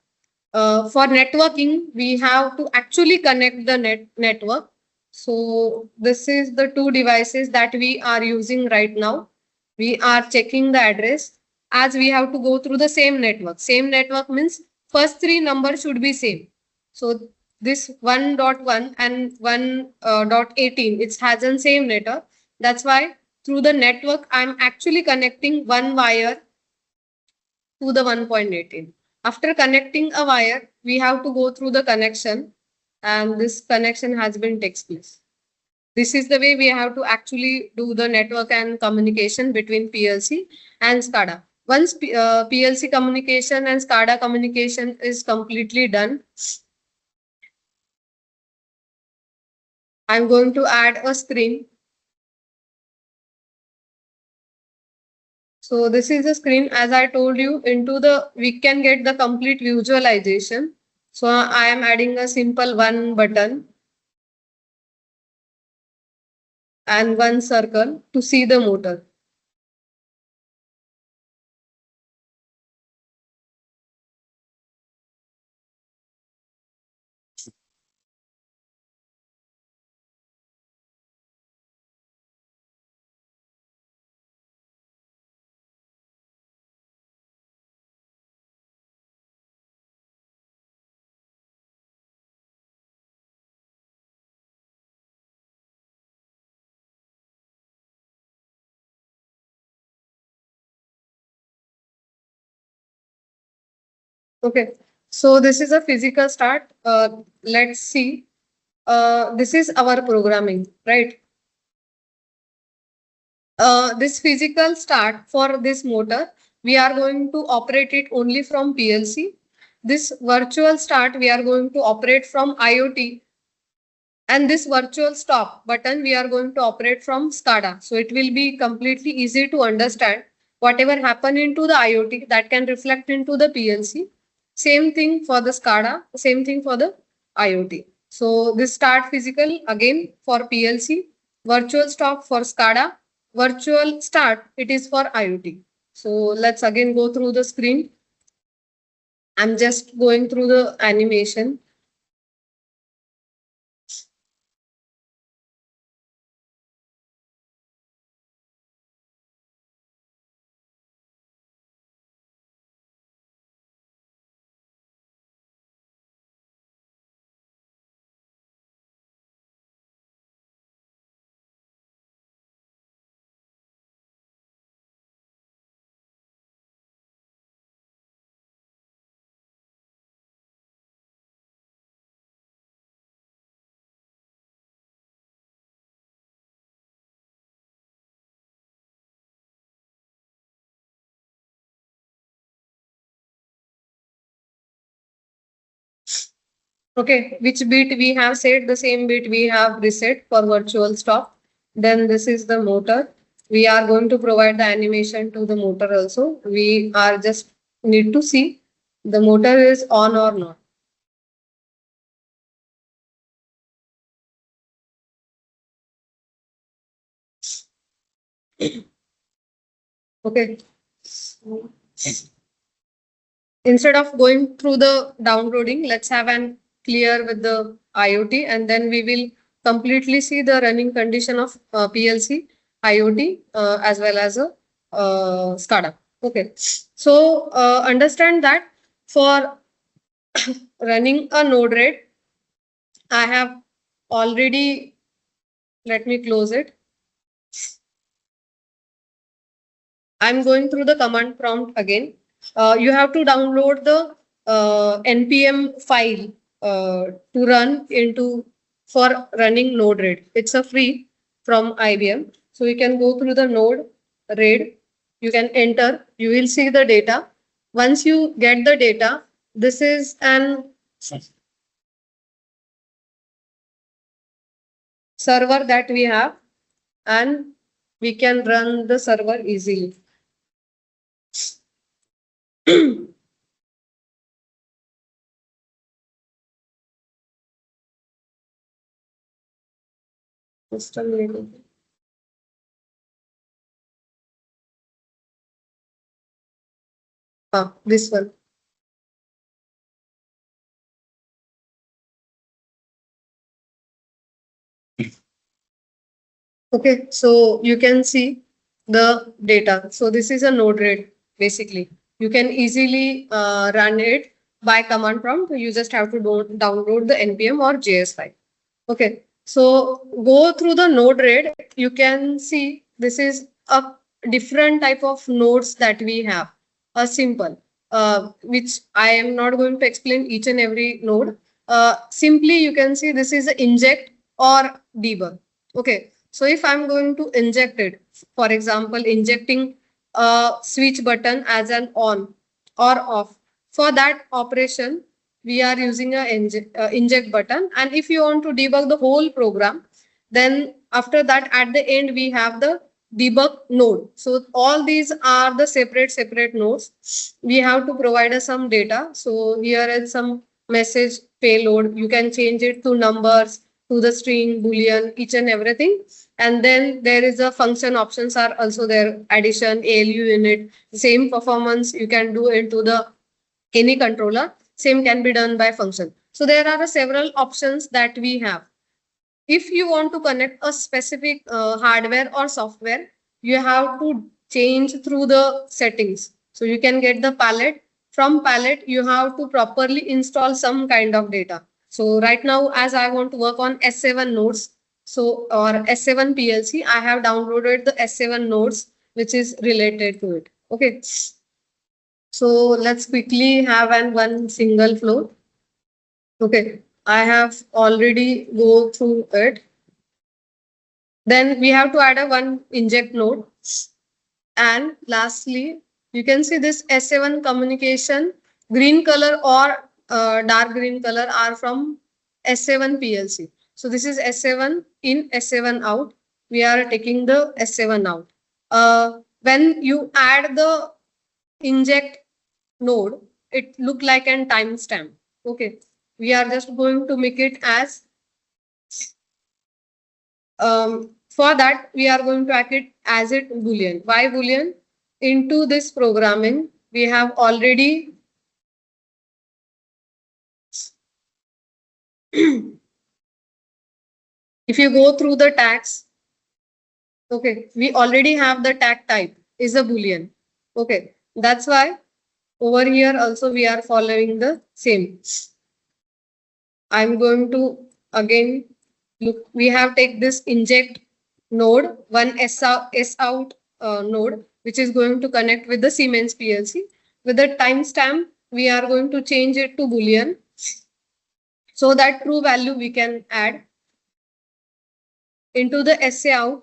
For networking, we have to actually connect the network. So this is the two devices that we are using right now. We are checking the address as we have to go through the same network. Same network means first three numbers should be same. So this 1.1 and 1.18, it has the same network. That's why through the network, I'm actually connecting one wire to the 1.18. After connecting a wire, we have to go through the connection, and this connection has been takes place. This is the way we have to actually do the network and communication between PLC and SCADA. Once PLC communication and SCADA communication is completely done, I'm going to add a screen. So this is the screen. As I told you, into the we can get the complete visualization. So I am adding a simple one button and one circle to see the motor. Okay. So this is a physical start. Let's see. This is our programming, right? This physical start for this motor, we are going to operate it only from PLC. This virtual start, we are going to operate from IoT. And this virtual stop button, we are going to operate from SCADA. So it will be completely easy to understand whatever happen into the IoT that can reflect into the PLC. Same thing for the SCADA, same thing for the IoT. So this start physical again for PLC, virtual stop for SCADA, virtual start, it is for IoT. So let's again go through the screen. I'm just going through the animation. Okay, which bit we have set, the same bit we have reset for virtual stop. Then this is the motor. We are going to provide the animation to the motor also. We are just need to see the motor is on or not. Okay. Instead of going through the downloading, let's have an clear with the IoT, and then we will completely see the running condition of PLC, IoT, as well as a SCADA. Okay. So understand that for running a node RAID, I have already, let me close it. I'm going through the command prompt again. You have to download the npm file to run into for running node RAID. It's a free from IBM. So you can go through the node RAID. You can enter. You will see the data. Once you get the data, this is an server that we have, and we can run the server easily. System level. This one. Okay, so you can see the data. So this is a node RAID basically. You can easily run it by command prompt. You just have to download the npm or JS file. Okay, so go through the node RAID. You can see this is a different type of nodes that we have. A simple. which I am not going to explain each and every node. Simply, you can see this is a inject or debug. Okay. So if I'm going to inject it, for example, injecting a switch button as an on or off. For that operation, we are using a inject button. And if you want to debug the whole program, then after that, at the end, we have the debug node. So all these are the separate nodes. We have to provide us some data. So here is some message payload. You can change it to numbers, to the string, boolean, each and everything. And then there is a function options are also there. Addition, ALU unit, same performance you can do into the any controller. Same can be done by function. So there are several options that we have. If you want to connect a specific hardware or software, you have to change through the settings. So you can get the palette. From palette, you have to properly install some kind of data. So right now, as I want to work on S7 nodes, so or S7 PLC, I have downloaded the S7 nodes which is related to it. Okay. So let's quickly have an one single flow. Okay. I have already go through it. Then we have to add a one inject node. And lastly, you can see this S7 communication, green color or dark green color are from S7 PLC. So this is S7 in, S7 out. We are taking the S7 out. When you add the inject node, it look like an timestamp. Okay. We are just going to make it as for that, we are going to act it as it Boolean. Why Boolean? Into this programming, we have already, if you go through the tags, okay, we already have the tag type is a Boolean. Okay, that's why over here also we are following the same. I'm going to again look, we have take this inject node, one S out node, which is going to connect with the Siemens PLC. With the timestamp, we are going to change it to Boolean so that true value we can add into the SA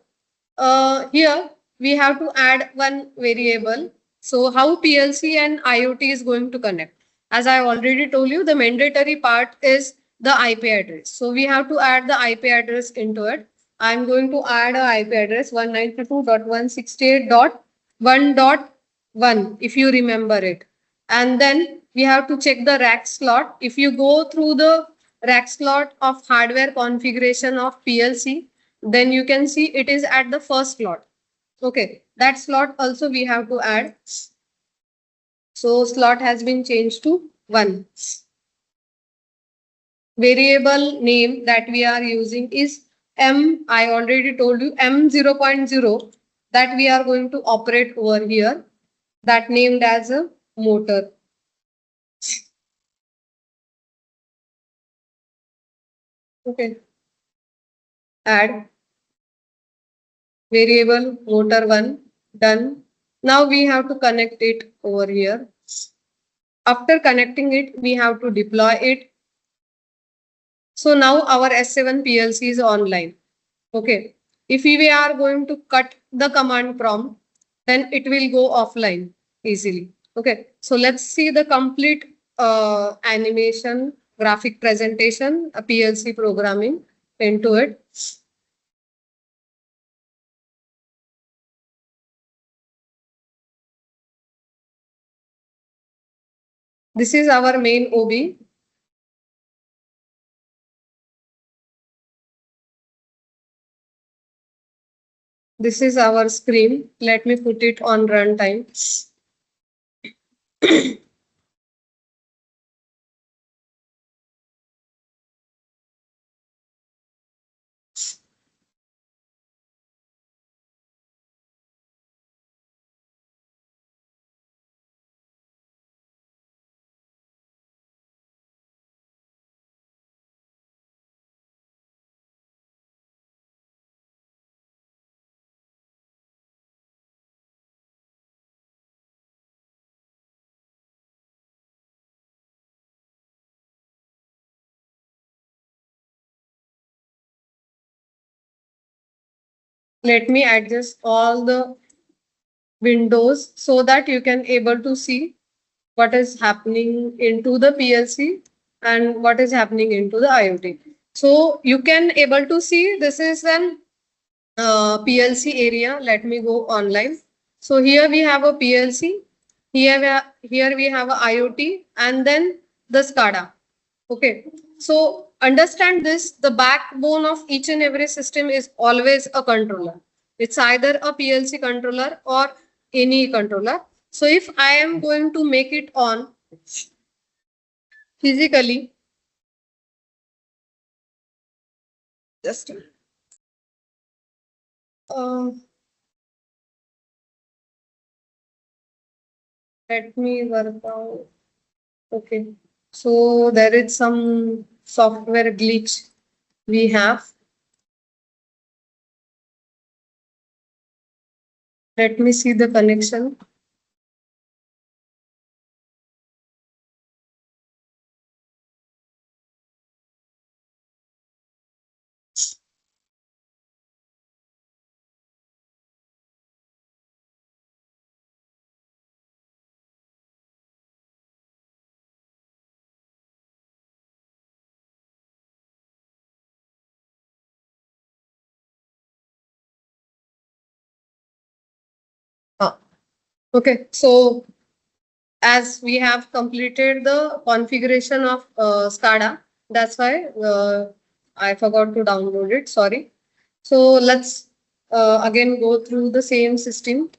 out. Here we have to add one variable. So how PLC and IoT is going to connect? As I already told you, the mandatory part is the IP address. So we have to add the IP address into it. I'm going to add a IP address 192.168.1.1 if you remember it. And then we have to check the rack slot. If you go through the rack slot of hardware configuration of PLC, then you can see it is at the first slot. Okay, that slot also we have to add. So slot has been changed to 1. Variable name that we are using is M. I already told you M 0.0 that we are going to operate over here. That named as a motor. Okay. Add variable motor 1. Done. Now we have to connect it over here. After connecting it, we have to deploy it. So now our S7 PLC is online. Okay. If we are going to cut the command prompt, then it will go offline easily. Okay. So let's see the complete animation, graphic presentation, a PLC programming into it. This is our main OB. This is our screen. Let me put it on runtime. Let me adjust all the windows so that you can able to see what is happening into the PLC and what is happening into the IoT. So you can able to see this is an PLC area. Let me go online. So here we have a PLC. Here we have a IoT and then the SCADA. Okay. So understand this, the backbone of each and every system is always a controller. It's either a PLC controller or any controller. So if I am going to make it on physically, just uh, let me work out. Okay. So there is some software glitch we have. Let me see the connection. Ah, okay. So as we have completed the configuration of SCADA, that's why I forgot to download it. Sorry. So let's again go through the same system.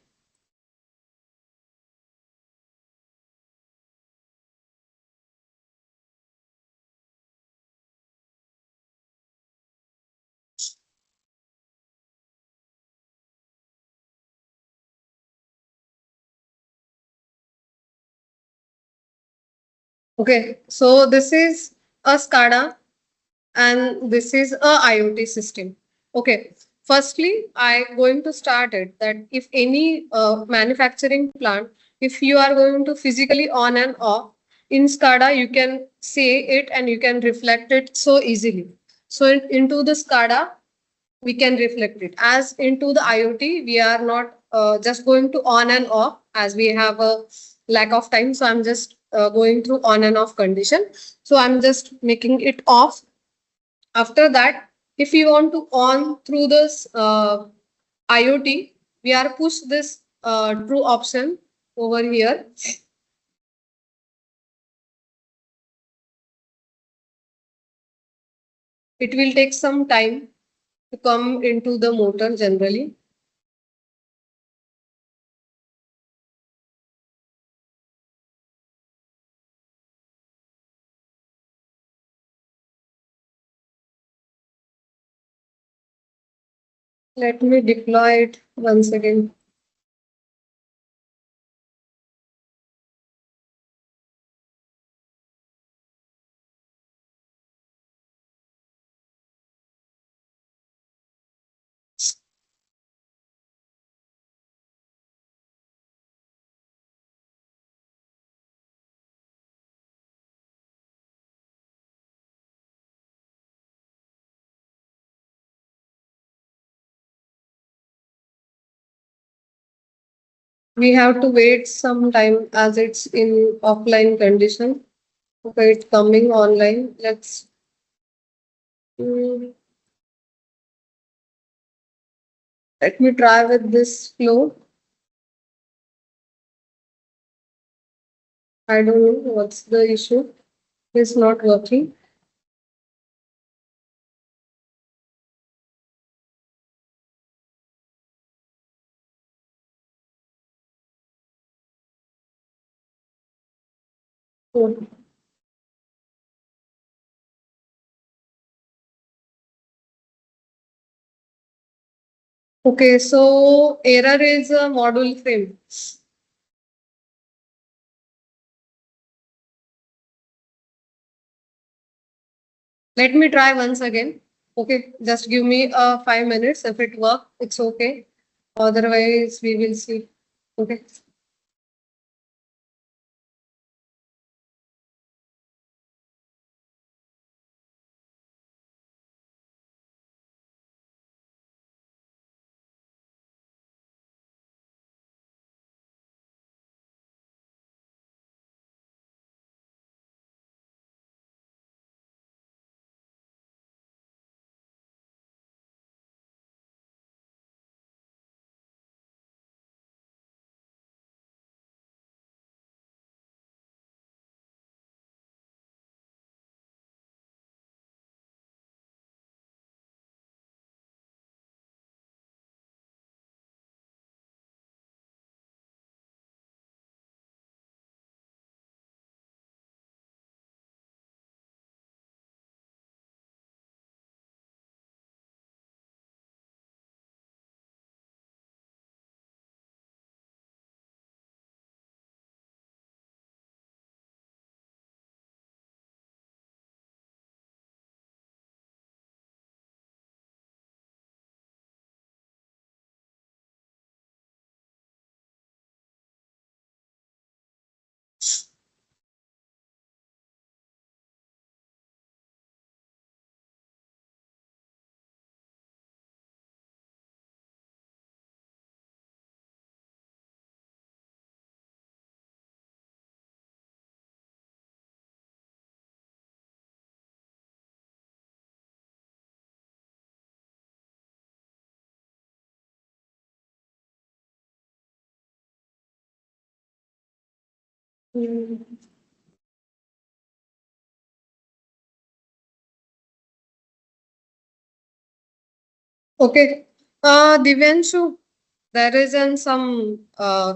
Okay. So this is a SCADA and this is a IoT system. Okay. Firstly, I going to start it that if any manufacturing plant, if you are going to physically on and off in SCADA, you can say it and you can reflect it so easily. So into the SCADA, we can reflect it. As into the IoT, we are not just going to on and off as we have a lack of time. So I'm just going through on and off condition. So I'm just making it off. After that, if you want to on through this IoT, we are push this true option over here. It will take some time to come into the motor generally. Let me deploy it once again. We have to wait some time as it's in offline condition. Okay, it's coming online. Mm, let me try with this flow. I don't know what's the issue. It's not working. Oh, okay, so error is a module frame. Let me try once again. Okay, just give me 5 minutes. If it works, it's okay. Otherwise, we will see. Okay. Mm. Okay. Divyanshu, there is some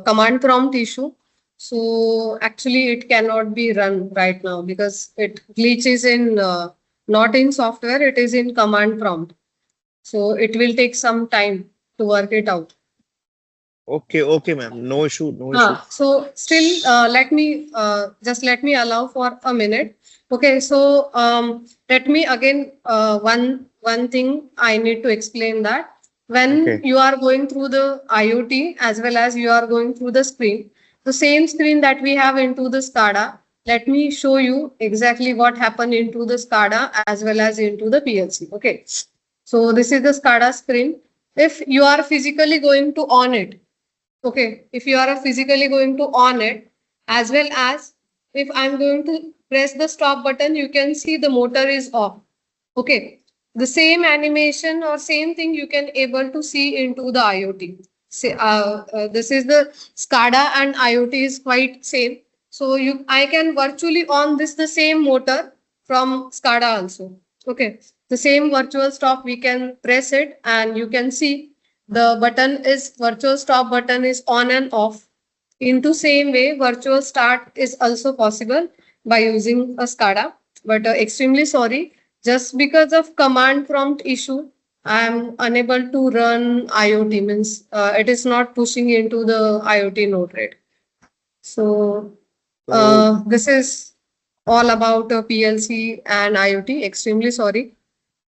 command prompt issue. So actually, it cannot be run right now because it glitches in not in software, it is in command prompt. So it will take some time to work it out. Okay, okay, ma'am. No issue, no issue. So still, let me allow for a minute. Okay, so let me again one thing I need to explain that when Okay, you are going through the IoT as well as you are going through the screen, the same screen that we have into the SCADA. Let me show you exactly what happened into the SCADA as well as into the PLC. Okay, so this is the SCADA screen. If you are physically going to on it, okay, if you are physically going to on it, as well as if I'm going to press the stop button, you can see the motor is off. Okay, the same animation or same thing you can able to see into the IoT. This is the SCADA and IoT is quite same. So I can virtually on this the same motor from SCADA also. Okay, the same virtual stop we can press it and you can see the button is virtual stop button is on and off. Into same way, virtual start is also possible by using a SCADA. But extremely sorry, just because of command prompt issue, I am unable to run IoT. Means it is not pushing into the IoT node rate. So so this is all about PLC and IoT. Extremely sorry.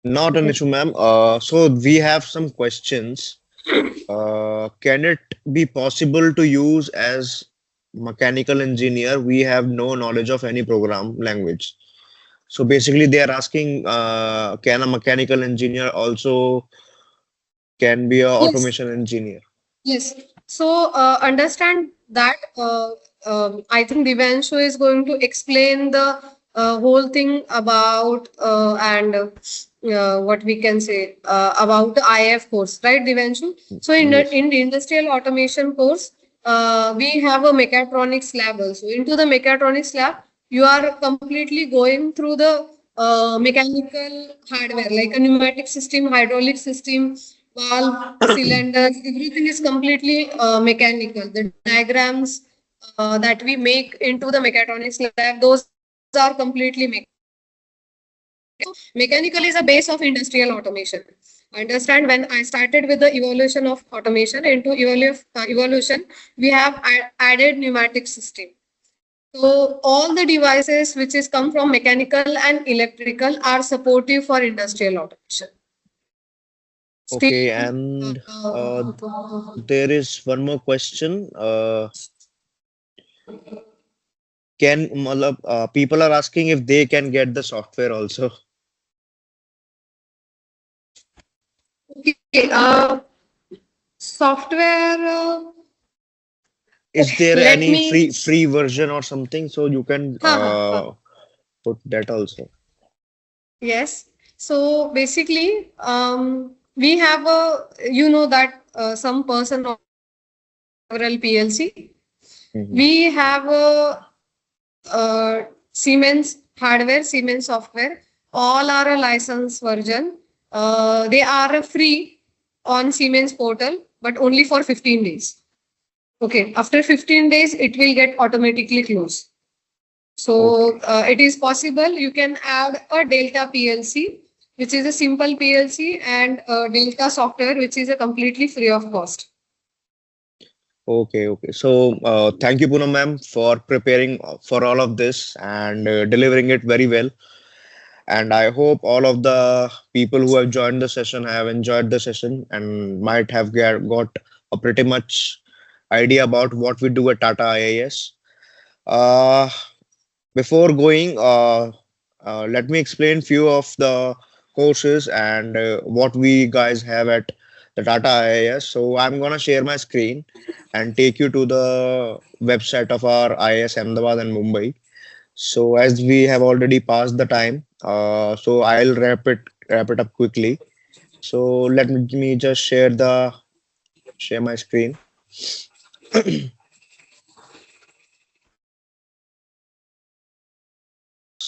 not an Okay. issue, ma'am. So we have some questions. Can it be possible to use as mechanical engineer? We have no knowledge of any program language. So basically, they are asking, can a mechanical engineer also can be a Yes. automation engineer? Yes. So understand that I think Divanshu is going to explain the whole thing about and what we can say about the IF course, right, Divanshu? So Yes. in the industrial automation course, we have a mechatronics lab also. Into the mechatronics lab, you are completely going through the mechanical hardware like a pneumatic system, hydraulic system, valve, cylinders, everything is completely mechanical. The diagrams that we make into the mechatronics lab, those are completely mechanical. So mechanical is a base of industrial automation. Understand when I started with the evolution of automation into evolution, we have added pneumatic system. So all the devices which is come from mechanical and electrical are supportive for industrial automation. Okay, Still, and there is one more question. People are asking if they can get the software also. okay, software. Is there Let any me. free version or something so you can Ha, ha, ha. put that also? Yes. So basically, we have a, you know that some person operating several PLC. Mhm. We have a Siemens hardware, Siemens software. All are a licensed version. They are free on Siemens portal, but only for 15 days. Okay. After 15 days, it will get automatically closed. So Okay. it is possible you can add a Delta PLC, which is a simple PLC, and Delta software, which is a completely free of cost. Okay, okay. So, thank you, Poonam ma'am, for preparing for all of this and delivering it very well. And I hope all of the people who have joined the session have enjoyed the session and might have got a pretty much idea about what we do at Tata IIS. Uh, Before going, let me explain few of the courses and what we guys have at the Tata IIS. So I'm gonna share my screen and take you to the website of our IIS Ahmedabad and Mumbai. So as we have already passed the time, so I'll wrap it up quickly. So let me just share my screen.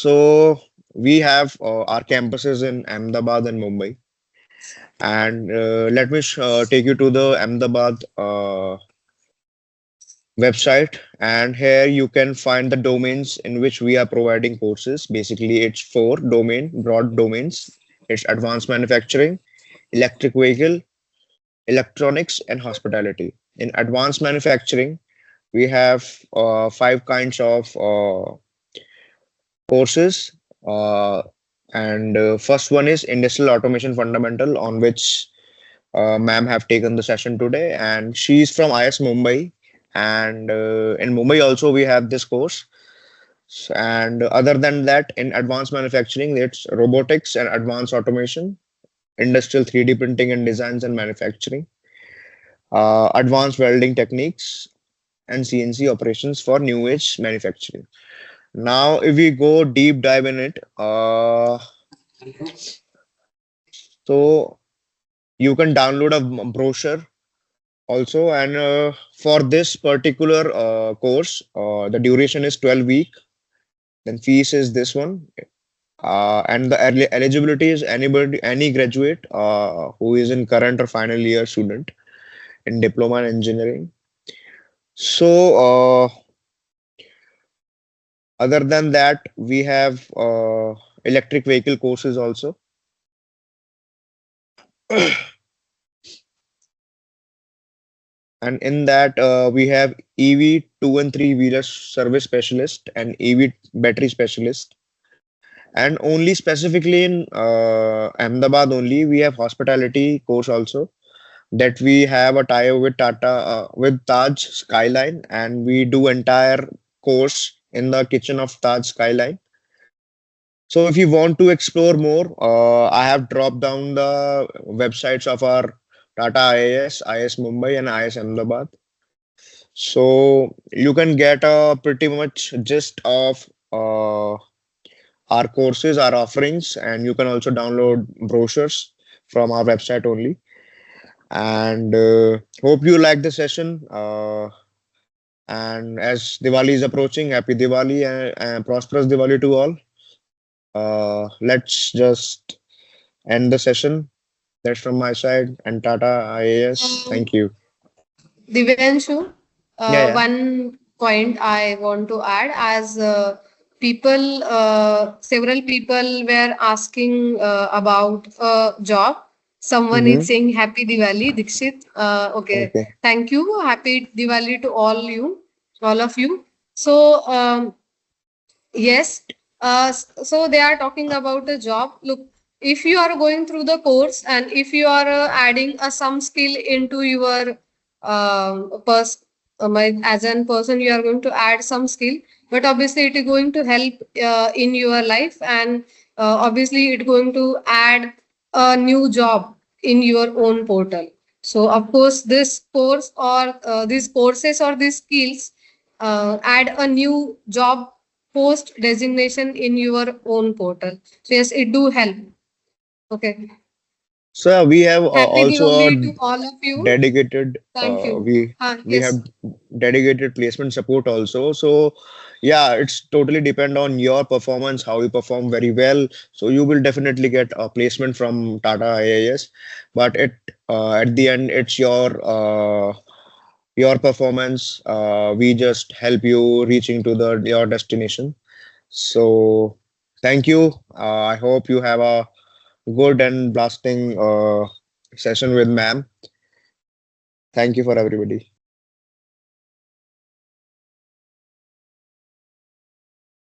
So we have our campuses in Ahmedabad and Mumbai. And let me take you to the Ahmedabad website. And here you can find the domains in which we are providing courses. Basically, it's four broad domains. It's advanced manufacturing, electric vehicle, electronics, and hospitality. In advanced manufacturing, we have five kinds of courses. Uh, and first one is industrial automation fundamental, on which ma'am have taken the session today, and she's from IIS Mumbai. And in Mumbai also we have this course. And other than that, in advanced manufacturing, it's robotics and advanced automation, industrial 3D printing and designs and manufacturing, advanced welding techniques, and CNC operations for new age manufacturing. Now, if we go deep dive in it, so you can download a brochure also. And for this particular course, the duration is 12 week. Then fees is this one. And the eligibility is any graduate who is in current or final year student in diploma in engineering. So other than that, we have electric vehicle courses also. And in that, we have EV 2 and 3 wheeler service specialist and EV battery specialist. And only specifically in Ahmedabad only, we have hospitality course also, that we have a tie with Tata, with Taj Skyline, and we do entire course in the kitchen of Taj Skyline. So if you want to explore more, I have dropped down the websites of our Tata IIS, IIS Mumbai, and IIS Ahmedabad. So you can get a pretty much gist of our courses, our offerings, and you can also download brochures from our website only. And hope you like the session. And as Diwali is approaching, happy Diwali and prosperous Diwali to all. Let's just end the session. That's from my side and Tata IAS. Thank you. Divyanshu, Yeah, yeah. one point I want to add as several people were asking about a job. Someone is Mm-hmm. saying Happy Diwali, Dikshit. Okay, Okay. thank you. Happy Diwali to all of you. So, yes. So they are talking about the job. Look, if you are going through the course and if you are adding some skill into your pers as an person, you are going to add some skill. But obviously, it is going to help in your life, and obviously, it going to add a new job in your own portal. So, of course, this course or these courses or these skills add a new job post designation in your own portal. So yes, it do help. Okay. So yeah, we have Happy also a Diwali to all of you. dedicated Thank you. we have Yes. dedicated placement support also. So yeah, it's totally depend on your performance, how you perform very well. So you will definitely get a placement from Tata IIS. But at the end, it's your performance. We just help you reaching to the your destination. So thank you. I hope you have a good and blasting session with ma'am. Thank you for everybody.